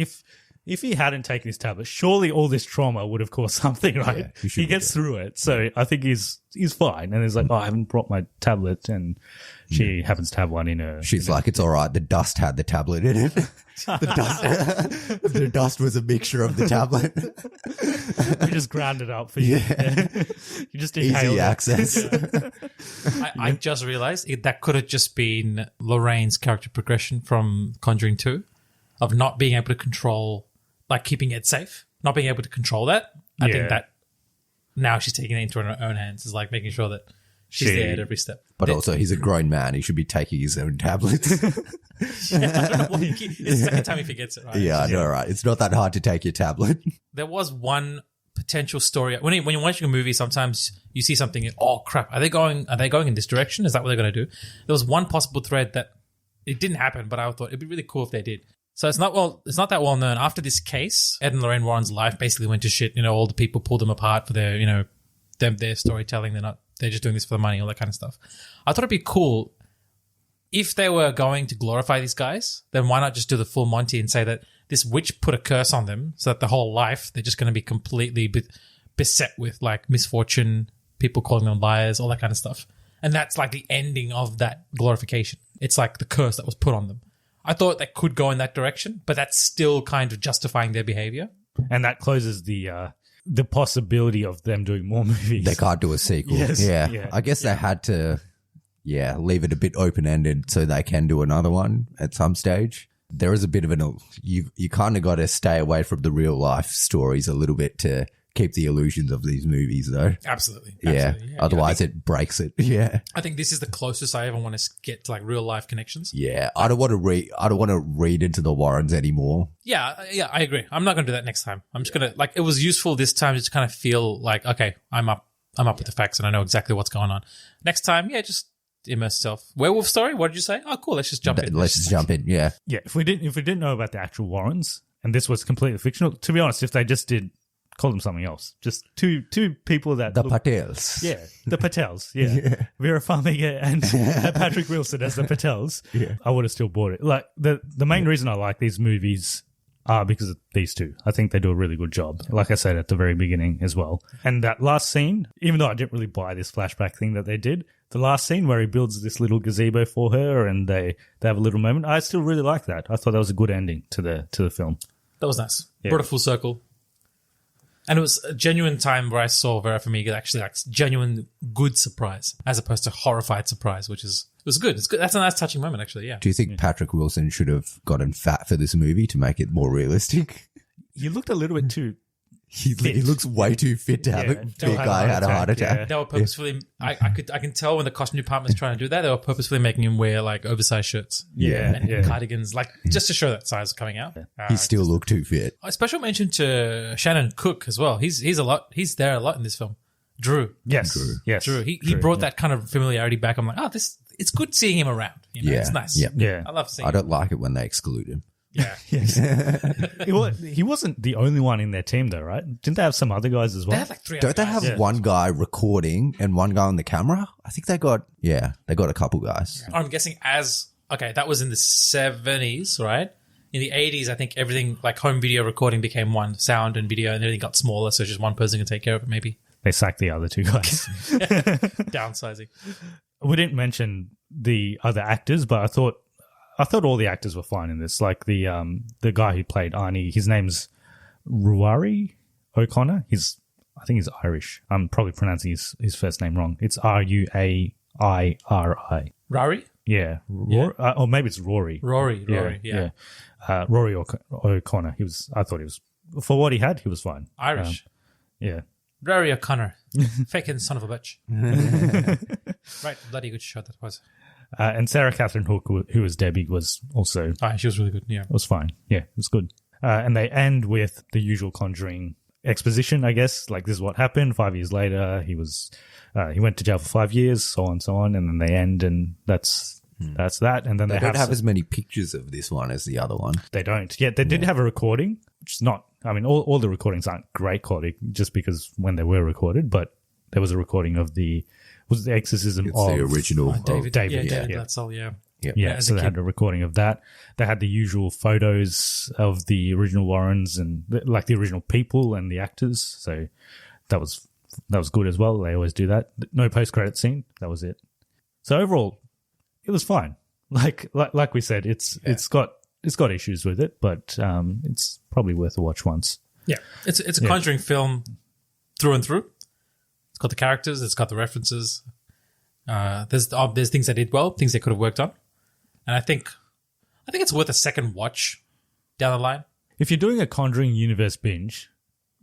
if he hadn't taken his tablet, surely all this trauma would have caused something, right?" Yeah, he gets through it. So I think he's fine. And he's like, "Oh, I haven't brought my tablet." And she happens to have one in her. She's like, "It's all right. The dust had the tablet in it." The dust was a mixture of the tablet. We just ground it up for you. Yeah. You just inhaled easy access. I just realized that could have just been Lorraine's character progression from Conjuring 2 of not being able to control, like keeping it safe, not being able to control that. I think that now she's taking it into her own hands, is like making sure that she's there at every step. But also, he's a grown man. He should be taking his own tablets. I don't know why it's the second time he forgets it, right? Yeah, I know, right? It's not that hard to take your tablet. There was one potential story. When you're watching a movie, sometimes you see something and, oh crap, are they going in this direction? Is that what they're going to do? There was one possible thread that it didn't happen, but I thought it'd be really cool if they did. So it's not that well known. After this case, Ed and Lorraine Warren's life basically went to shit. All the people pulled them apart for their, their storytelling. They're just doing this for the money, all that kind of stuff. I thought it'd be cool if they were going to glorify these guys, then why not just do the full Monty and say that this witch put a curse on them so that the whole life they're just going to be completely beset with like misfortune, people calling them liars, all that kind of stuff. And that's like the ending of that glorification. It's like the curse that was put on them. I thought they could go in that direction, but that's still kind of justifying their behavior. And that closes the possibility of them doing more movies. They can't do a sequel. Yes. Yeah. I guess they had to, leave it a bit open-ended so they can do another one at some stage. There is a bit of you kind of got to stay away from the real life stories a little bit to keep the illusions of these movies, though. Absolutely. Yeah. Otherwise, it breaks it. Yeah. I think this is the closest I ever want to get to like real life connections. Yeah. I don't want to read into the Warrens anymore. Yeah. I agree. I'm not going to do that next time. I'm just going to it was useful this time just to kind of feel like, okay, I'm up with the facts and I know exactly what's going on. Next time, just immerse yourself. Werewolf story? What did you say? Oh, cool. Let's just jump in. Let's just jump in. Yeah. Yeah. If we didn't know about the actual Warrens and this was completely fictional, to be honest, if they just did call them something else, just two people that the Patels. Yeah, the Patels. Yeah, Vera Farmiga and Patrick Wilson as the Patels. Yeah, I would have still bought it. Like the main reason I like these movies are because of these two. I think they do a really good job. Like I said at the very beginning as well. And that last scene, even though I didn't really buy this flashback thing that they did, the last scene where he builds this little gazebo for her and they have a little moment, I still really like that. I thought that was a good ending to the film. That was nice. Yeah. Brought it full circle. And it was a genuine time where I saw Vera Farmiga actually like genuine good surprise as opposed to horrified surprise, it was good. It's good. That's a nice touching moment, actually. Yeah. Do you think Patrick Wilson should have gotten fat for this movie to make it more realistic? You looked a little bit too. He looks way too fit to have a big guy had a heart attack. Yeah. They were purposefully. I can tell when the costume department's trying to do that. They were purposefully making him wear like oversized shirts, and cardigans, like just to show that size coming out. He still looked too fit. A special mention to Shannon Cook as well. He's a lot. He's there a lot in this film. Drew. Yes. Drew. He brought that kind of familiarity back. I'm like, it's good seeing him around. You know, it's nice. Yeah. I love seeing. I don't like it when they exclude him. Yeah. Yes. He wasn't the only one in their team, though, right? Didn't they have some other guys as well? They had like 3 Don't they have one guy recording and one guy on the camera? I think they got a couple guys. I'm guessing that was in the 70s, right? In the 80s, I think everything like home video recording became one, sound and video, and everything got smaller, so just one person can take care of it, maybe. They sacked the other 2 guys. Downsizing. We didn't mention the other actors, but I thought all the actors were fine in this. Like the guy who played Arnie, his name's Ruari O'Connor. I think he's Irish. I'm probably pronouncing his first name wrong. It's Ruairi. Rory? Yeah. Or maybe it's Rory. Rory, yeah. Rory O'Connor. I thought he was, for what he had, he was fine. Irish. Yeah. Rory O'Connor. Faking son of a bitch. Right, bloody good shot that was. And Sarah Catherine Hook, who was Debbie, was also... she was really good, yeah. It was fine. Yeah, it was good. And they end with the usual Conjuring exposition, I guess. Like, this is what happened. 5 years later, he went to jail for 5 years, so on. And then they end, and that's that. And then they don't have as many pictures of this one as the other one. They don't. Yeah, they did have a recording, which is not... I mean, all the recordings aren't great quality, just because when they were recorded, but there was a recording of the exorcism of the original David. David. That's all. Yeah. Yeah, so they had a recording of that. They had the usual photos of the original Warrens and like the original people and the actors. So that was good as well. They always do that. No post-credit scene. That was it. So overall, it was fine. Like we said, it's got issues with it, but it's probably worth a watch once. Yeah, it's a Conjuring film through and through. It's got the characters, it's got the references. There's things they did well, things they could have worked on, and I think it's worth a second watch down the line. If you're doing a Conjuring universe binge,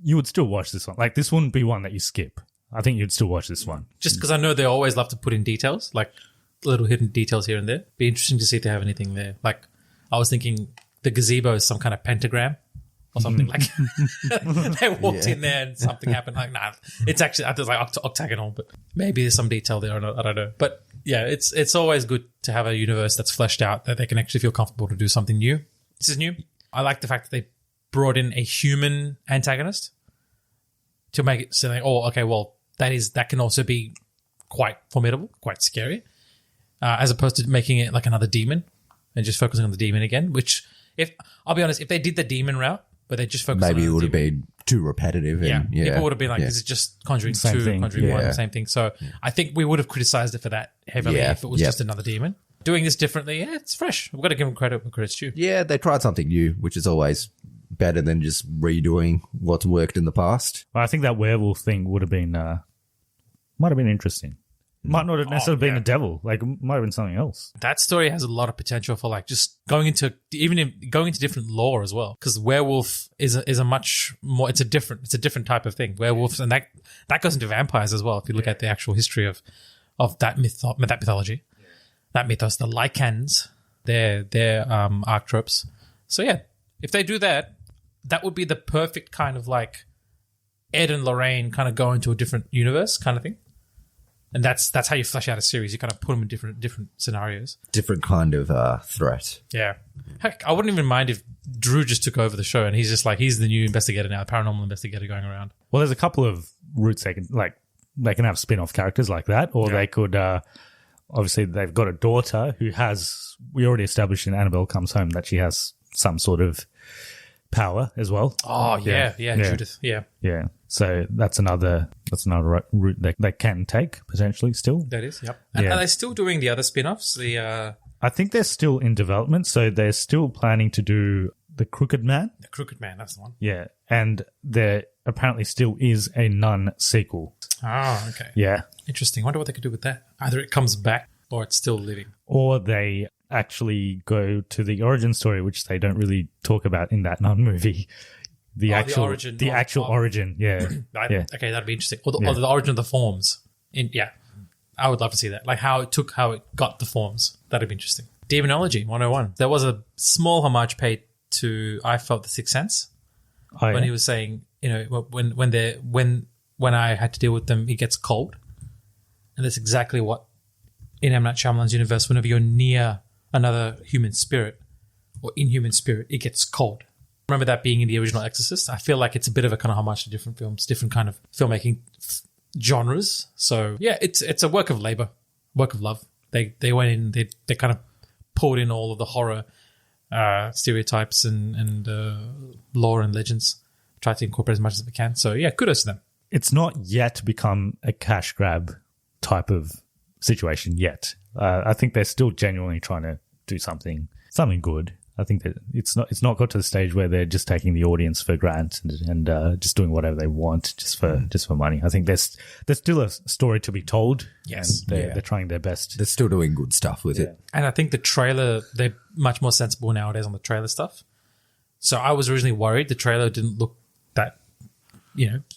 you would still watch this one. Like, this wouldn't be one that you skip. I think you'd still watch this one. Just because I know they always love to put in details, like little hidden details here and there. Be interesting to see if they have anything there. Like, I was thinking the gazebo is some kind of pentagram or something. Like, they walked in there and something happened. Like, nah, it's actually, I was like octagonal, but maybe there's some detail there or not. I don't know. But yeah, it's always good to have a universe that's fleshed out, that they can actually feel comfortable to do something new. This is new. I like the fact that they brought in a human antagonist to make it so that can also be quite formidable, quite scary, as opposed to making it like another demon and just focusing on the demon again, which, I'll be honest, if they did the demon route, but they just focused maybe on it would have been too repetitive. And, people would have been like, this is just Conjuring 2, Conjuring 1, same thing. So I think we would have criticized it for that heavily if it was just another demon. Doing this differently, it's fresh. We've got to give them credit where credit's due. Yeah, they tried something new, which is always better than just redoing what's worked in the past. Well, I think that werewolf thing would have been, might have been interesting. Might not have necessarily been a devil. Like, it might have been something else. That story has a lot of potential for like just going into different lore as well. Because werewolf is a much more. It's a different type of thing. Werewolves, and that goes into vampires as well. If you look at the actual history of that mythology, that mythos, the Lycans, their archetypes. So yeah, if they do that, that would be the perfect kind of like Ed and Lorraine kind of go into a different universe kind of thing. And that's how you flesh out a series. You kind of put them in different scenarios. Different kind of threat. Yeah. Heck, I wouldn't even mind if Drew just took over the show and he's just like, he's the new investigator now, the paranormal investigator going around. Well, there's a couple of routes they can have spin-off characters like that, or they could, obviously they've got a daughter who has, we already established in Annabelle Comes Home that she has some sort of power as well. Oh, yeah, Judith, yeah. Yeah. So that's another route they can take potentially still. That is, yep. And are they still doing the other spin-offs? I think they're still in development, so they're still planning to do The Crooked Man. The Crooked Man, that's the one. Yeah, and there apparently still is a Nun sequel. Oh, okay. Yeah. Interesting. I wonder what they could do with that. Either it comes back Or it's still living. Or they actually go to the origin story, which they don't really talk about in that Nun movie. The actual origin. Yeah. Okay, that'd be interesting. Or the origin of the forms. I would love to see that. Like how it got the forms. That'd be interesting. Demonology 101. There was a small homage paid to, I felt, The Sixth Sense. When he was saying, when I had to deal with them, it gets cold. And that's exactly what, in M. Night Shyamalan's universe, whenever you're near another human spirit or inhuman spirit, it gets cold. Remember that being in the original Exorcist? I feel like it's a bit of a kind of homage to different films, different kind of filmmaking genres. So, yeah, it's a work of labor, work of love. They went in, they kind of pulled in all of the horror stereotypes and lore and legends, tried to incorporate as much as we can. So, yeah, kudos to them. It's not yet become a cash grab type of situation yet. I think they're still genuinely trying to do something good. I think that it's not got to the stage where they're just taking the audience for granted and just doing whatever they want just for money. I think there's still a story to be told. Yes, and they're trying their best. They're still doing good stuff with it. And I think the trailer, they're much more sensible nowadays on the trailer stuff. So I was originally worried the trailer didn't look that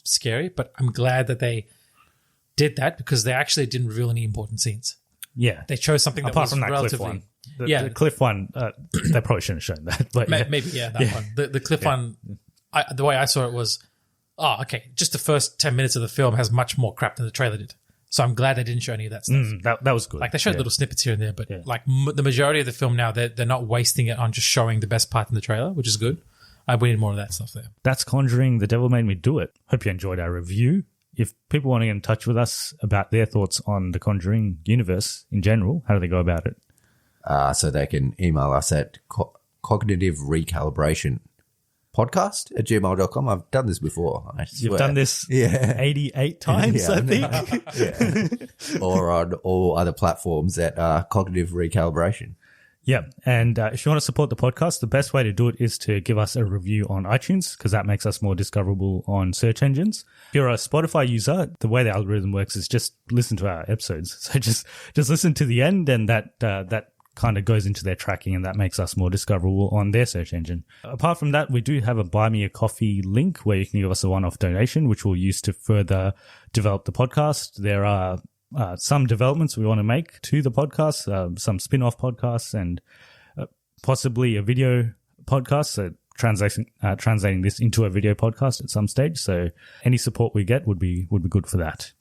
scary, but I'm glad that they did that because they actually didn't reveal any important scenes. Yeah, they chose something that was relatively. Cliff one. The cliff one, they probably shouldn't have shown that. But maybe that one. The cliff one, the way I saw it was, just the first 10 minutes of the film has much more crap than the trailer did. So I'm glad they didn't show any of that stuff. That was good. Like they showed little snippets here and there, but the majority of the film now, they're not wasting it on just showing the best part in the trailer, which is good. We need more of that stuff there. That's Conjuring, The Devil Made Me Do It. Hope you enjoyed our review. If people want to get in touch with us about their thoughts on the Conjuring universe in general, how do they go about it? So they can email us at cognitive recalibration podcast at gmail.com. I've done this before. You've done this 88 times, I think. Or on all other platforms at cognitive recalibration. Yeah, and if you want to support the podcast, the best way to do it is to give us a review on iTunes because that makes us more discoverable on search engines. If you're a Spotify user, the way the algorithm works is just listen to our episodes. So just listen to the end and that kind of goes into their tracking and that makes us more discoverable on their search engine. Apart from that, we do have a Buy Me a Coffee link where you can give us a one-off donation, which we'll use to further develop the podcast. There are some developments we want to make to the podcast, some spin-off podcasts and possibly a video podcast, so translating this into a video podcast at some stage. So any support we get would be good for that.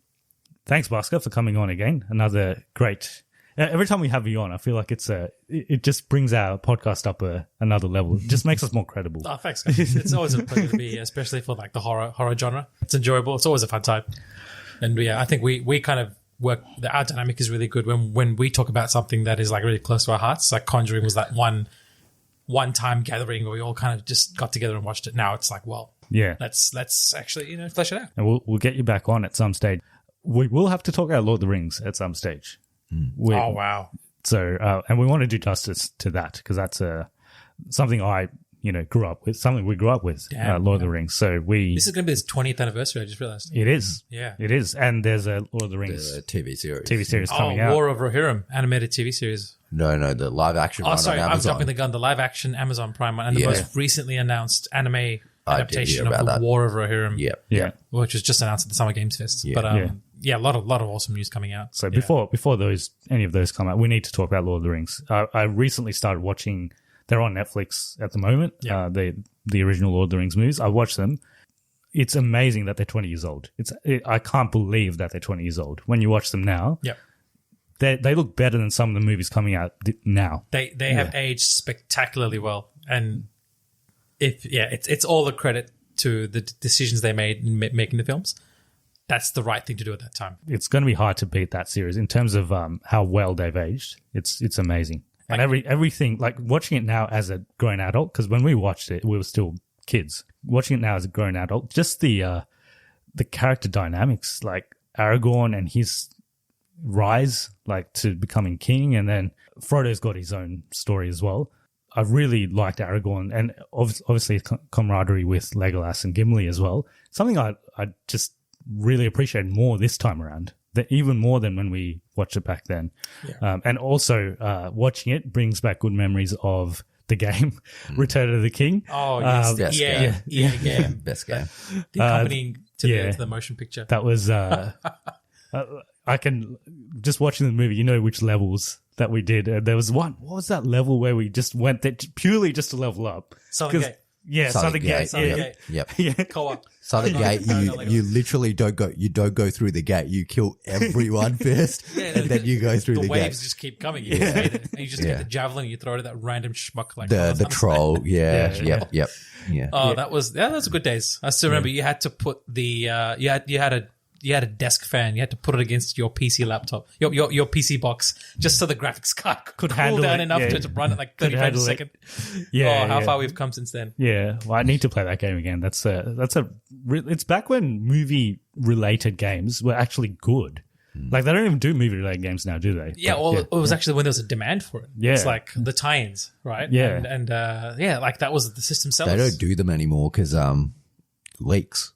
Thanks, Bhaskar, for coming on again. Another great... Every time we have you on, I feel like it just brings our podcast up another level. It just makes us more credible. Oh, thanks, guys. It's always a pleasure to be here, especially for like the horror genre. It's enjoyable. It's always a fun time. And I think we kind of work. Our dynamic is really good when we talk about something that is like really close to our hearts. Like Conjuring was that one time gathering where we all kind of just got together and watched it. Now it's like, well, yeah, let's actually flesh it out. And we'll get you back on at some stage. We will have to talk about Lord of the Rings at some stage. Oh wow! So, and we want to do justice to that because that's something I grew up with, something we grew up with, Lord of the Rings. So this is going to be his 20th anniversary. I just realized it is. Yeah, it is. And there's a Lord of the Rings TV series coming out. War of Rohirrim animated TV series. No, the live action. Oh, sorry, I'm jumping the gun. The live action Amazon Prime one and the most recently announced anime adaptation of the War of Rohirrim. Yeah, which was just announced at the Summer Games Fest. Yeah. But a lot of awesome news coming out. So before any of those come out, we need to talk about Lord of the Rings. I recently started watching. They're on Netflix at the moment. Yeah. The original Lord of the Rings movies. I watched them. It's amazing that they're 20 years old. I can't believe that they're 20 years old. When you watch them now, they look better than some of the movies coming out now. They have aged spectacularly well, and it's all the credit to the decisions they made in making the films. That's the right thing to do at that time. It's going to be hard to beat that series in terms of how well they've aged. It's amazing. And everything, like watching it now as a grown adult, because when we watched it, we were still kids. Watching it now as a grown adult, just the character dynamics, like Aragorn and his rise, like to becoming king, and then Frodo's got his own story as well. I really liked Aragorn, and obviously camaraderie with Legolas and Gimli as well. Something I just really appreciated more this time around even more than when we watched it back then. Yeah. And also watching it brings back good memories of the game, Return of the King. Oh, yes. Best game. Best game. The accompanying to the motion picture. That was, I can, just watching the movie, you know which levels that we did. There was one, what was that level where we just went there purely just to level up? Southern Gate. Yeah, Southern Gate. Yep. Yeah. Co-op. Southern Gate, you literally don't go through the gate. You kill everyone first, and then you go through the gate. The waves just keep coming. You just get the javelin and you throw it at that random schmuck like the troll. Yep. Yeah. Oh, that was good days. I still remember you had to put the you had a desk fan. You had to put it against your PC laptop, your PC box, just so the graphics card could cool down enough to run at like 30 frames a second. Yeah. How far we've come since then. Yeah. Well, I need to play that game again. It's back when movie related games were actually good. Like they don't even do movie related games now, do they? Yeah. It was actually when there was a demand for it. Yeah. It's like the tie-ins, right? Yeah. And like that was the system sellers. They don't do them anymore because leaks.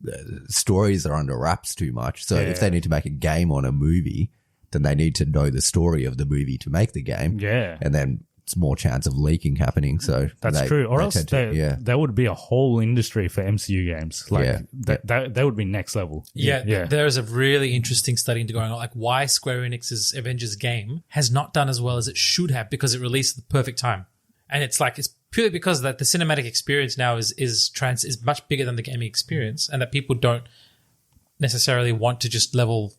The stories are under wraps too much. So if they need to make a game on a movie, then they need to know the story of the movie to make the game. Yeah. And then it's more chance of leaking happening. So that's true. Or else there would be a whole industry for MCU games. Like that would be next level. Yeah. There is a really interesting study into going on, like why Square Enix's Avengers game has not done as well as it should have because it released at the perfect time. And it's purely because that the cinematic experience now is much bigger than the gaming experience, and that people don't necessarily want to just level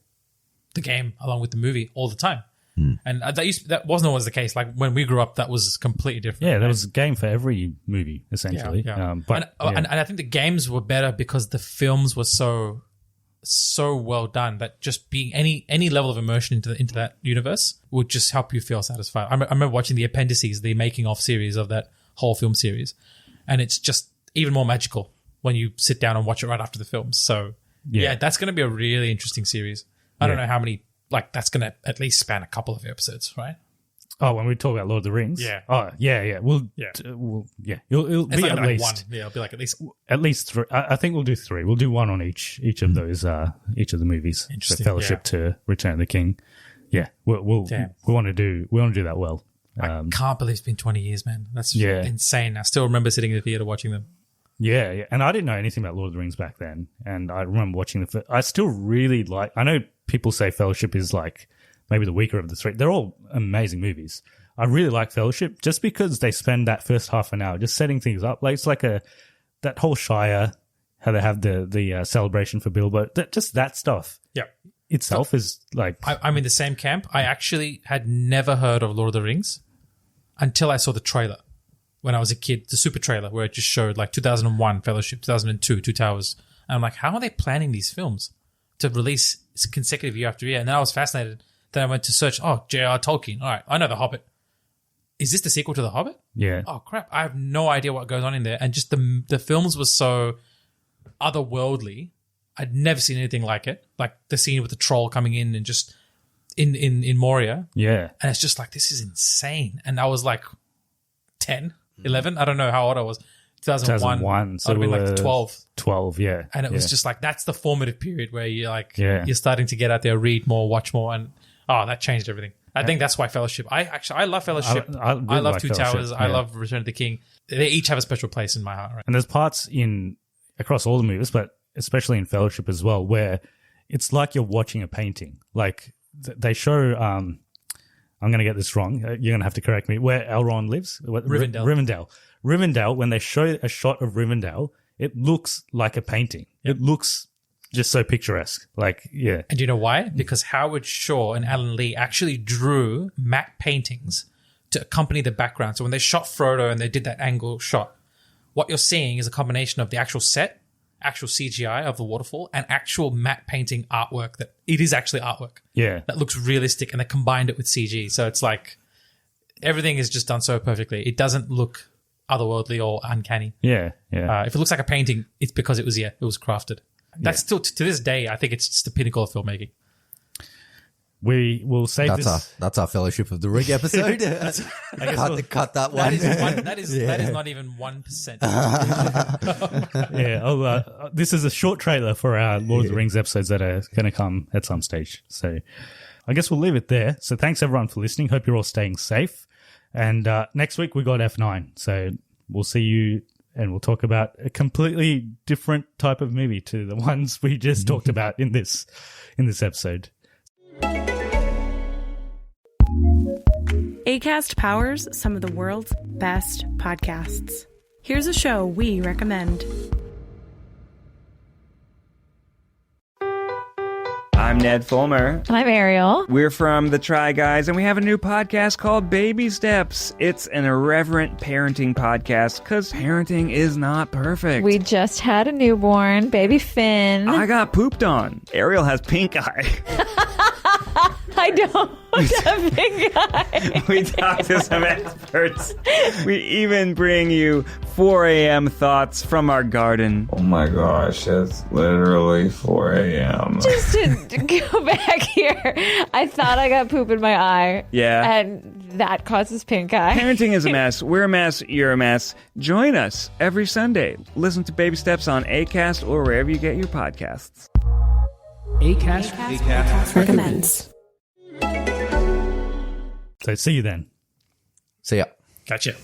the game along with the movie all the time. And that wasn't always the case. Like when we grew up, that was completely different. Yeah, there was a game for every movie essentially. Yeah. And I think the games were better because the films were so well done that just being any level of immersion into that universe would just help you feel satisfied. I remember watching the appendices, the making of series of that whole film series, and it's just even more magical when you sit down and watch it right after the films. So that's going to be a really interesting series. I don't know how many, like that's going to at least span a couple of episodes, right? Oh, when we talk about Lord of the Rings? Yeah. Oh, yeah. It'll be at least one. Yeah, it'll be like at least 3. I think we'll do 3. We'll do one on each of those each of the movies. Interesting. So Fellowship to Return of the King. Yeah, we want to do that well. I can't believe it's been 20 years, man. That's insane. I still remember sitting in the theater watching them. Yeah. And I didn't know anything about Lord of the Rings back then, and I remember watching I still really I know people say Fellowship is like maybe the weaker of the 3. They're all amazing movies. I really like Fellowship just because they spend that first half an hour just setting things up. Like it's like that whole Shire, how they have the celebration for Bilbo. Just that stuff. Yeah. Itself is like... I'm in the same camp. I actually had never heard of Lord of the Rings until I saw the trailer when I was a kid, the super trailer where it just showed like 2001 Fellowship, 2002 Two Towers. And I'm like, how are they planning these films to release consecutive year after year? And then I was fascinated. Then I went to search, J.R. Tolkien. All right, I know The Hobbit. Is this the sequel to The Hobbit? Yeah. Oh, crap. I have no idea what goes on in there. And just the films were so otherworldly. I'd never seen anything like it. Like the scene with the troll coming in and just in Moria. Yeah. And it's just like, this is insane. And I was like 10, 11. I don't know how old I was. 2001. So I'd have been like 12. 12, yeah. And it was just like, that's the formative period where you're like, you're starting to get out there, read more, watch more. And that changed everything. I think that's why Fellowship. I love Fellowship. I really love like Two Fellowship. Towers. I love Return of the King. They each have a special place in my heart. Right? And there's parts across all the movies, but especially in Fellowship as well, where it's like you're watching a painting. Like they show, I'm going to get this wrong. You're going to have to correct me. Where Elrond lives? Rivendell. Rivendell, when they show a shot of Rivendell, it looks like a painting. Yep. It looks just so picturesque. Like, yeah. And you know why? Because Howard Shore and Alan Lee actually drew matte paintings to accompany the background. So when they shot Frodo and they did that angle shot, what you're seeing is a combination of the actual set, actual CGI of the waterfall, and actual matte painting artwork that it is actually artwork. Yeah. That looks realistic, and they combined it with CG. So it's like everything is just done so perfectly. It doesn't look otherworldly or uncanny. Yeah. If it looks like a painting, it's because it was crafted. That's still, to this day, I think it's just the pinnacle of filmmaking. We will save That's our Fellowship of the Ring episode. cut that one. That is not even 1%. This is a short trailer for our Lord of the Rings episodes that are going to come at some stage. So I guess we'll leave it there. So thanks everyone for listening. Hope you're all staying safe. And next week we got F9. So we'll see you and we'll talk about a completely different type of movie to the ones we just talked about in this episode. Acast powers some of the world's best podcasts. Here's a show we recommend. I'm Ned Fulmer. And I'm Ariel. We're from The Try Guys, and we have a new podcast called Baby Steps. It's an irreverent parenting podcast because parenting is not perfect. We just had a newborn, baby Finn. I got pooped on. Ariel has pink eye. I don't have pink eye. We talk to some experts. We even bring you 4 a.m. thoughts from our garden. Oh my gosh, it's literally 4 a.m. Just to go back here, I thought I got poop in my eye. Yeah. And that causes pink eye. Parenting is a mess. We're a mess. You're a mess. Join us every Sunday. Listen to Baby Steps on Acast or wherever you get your podcasts. Acast recommends. So see you then. See ya. Gotcha.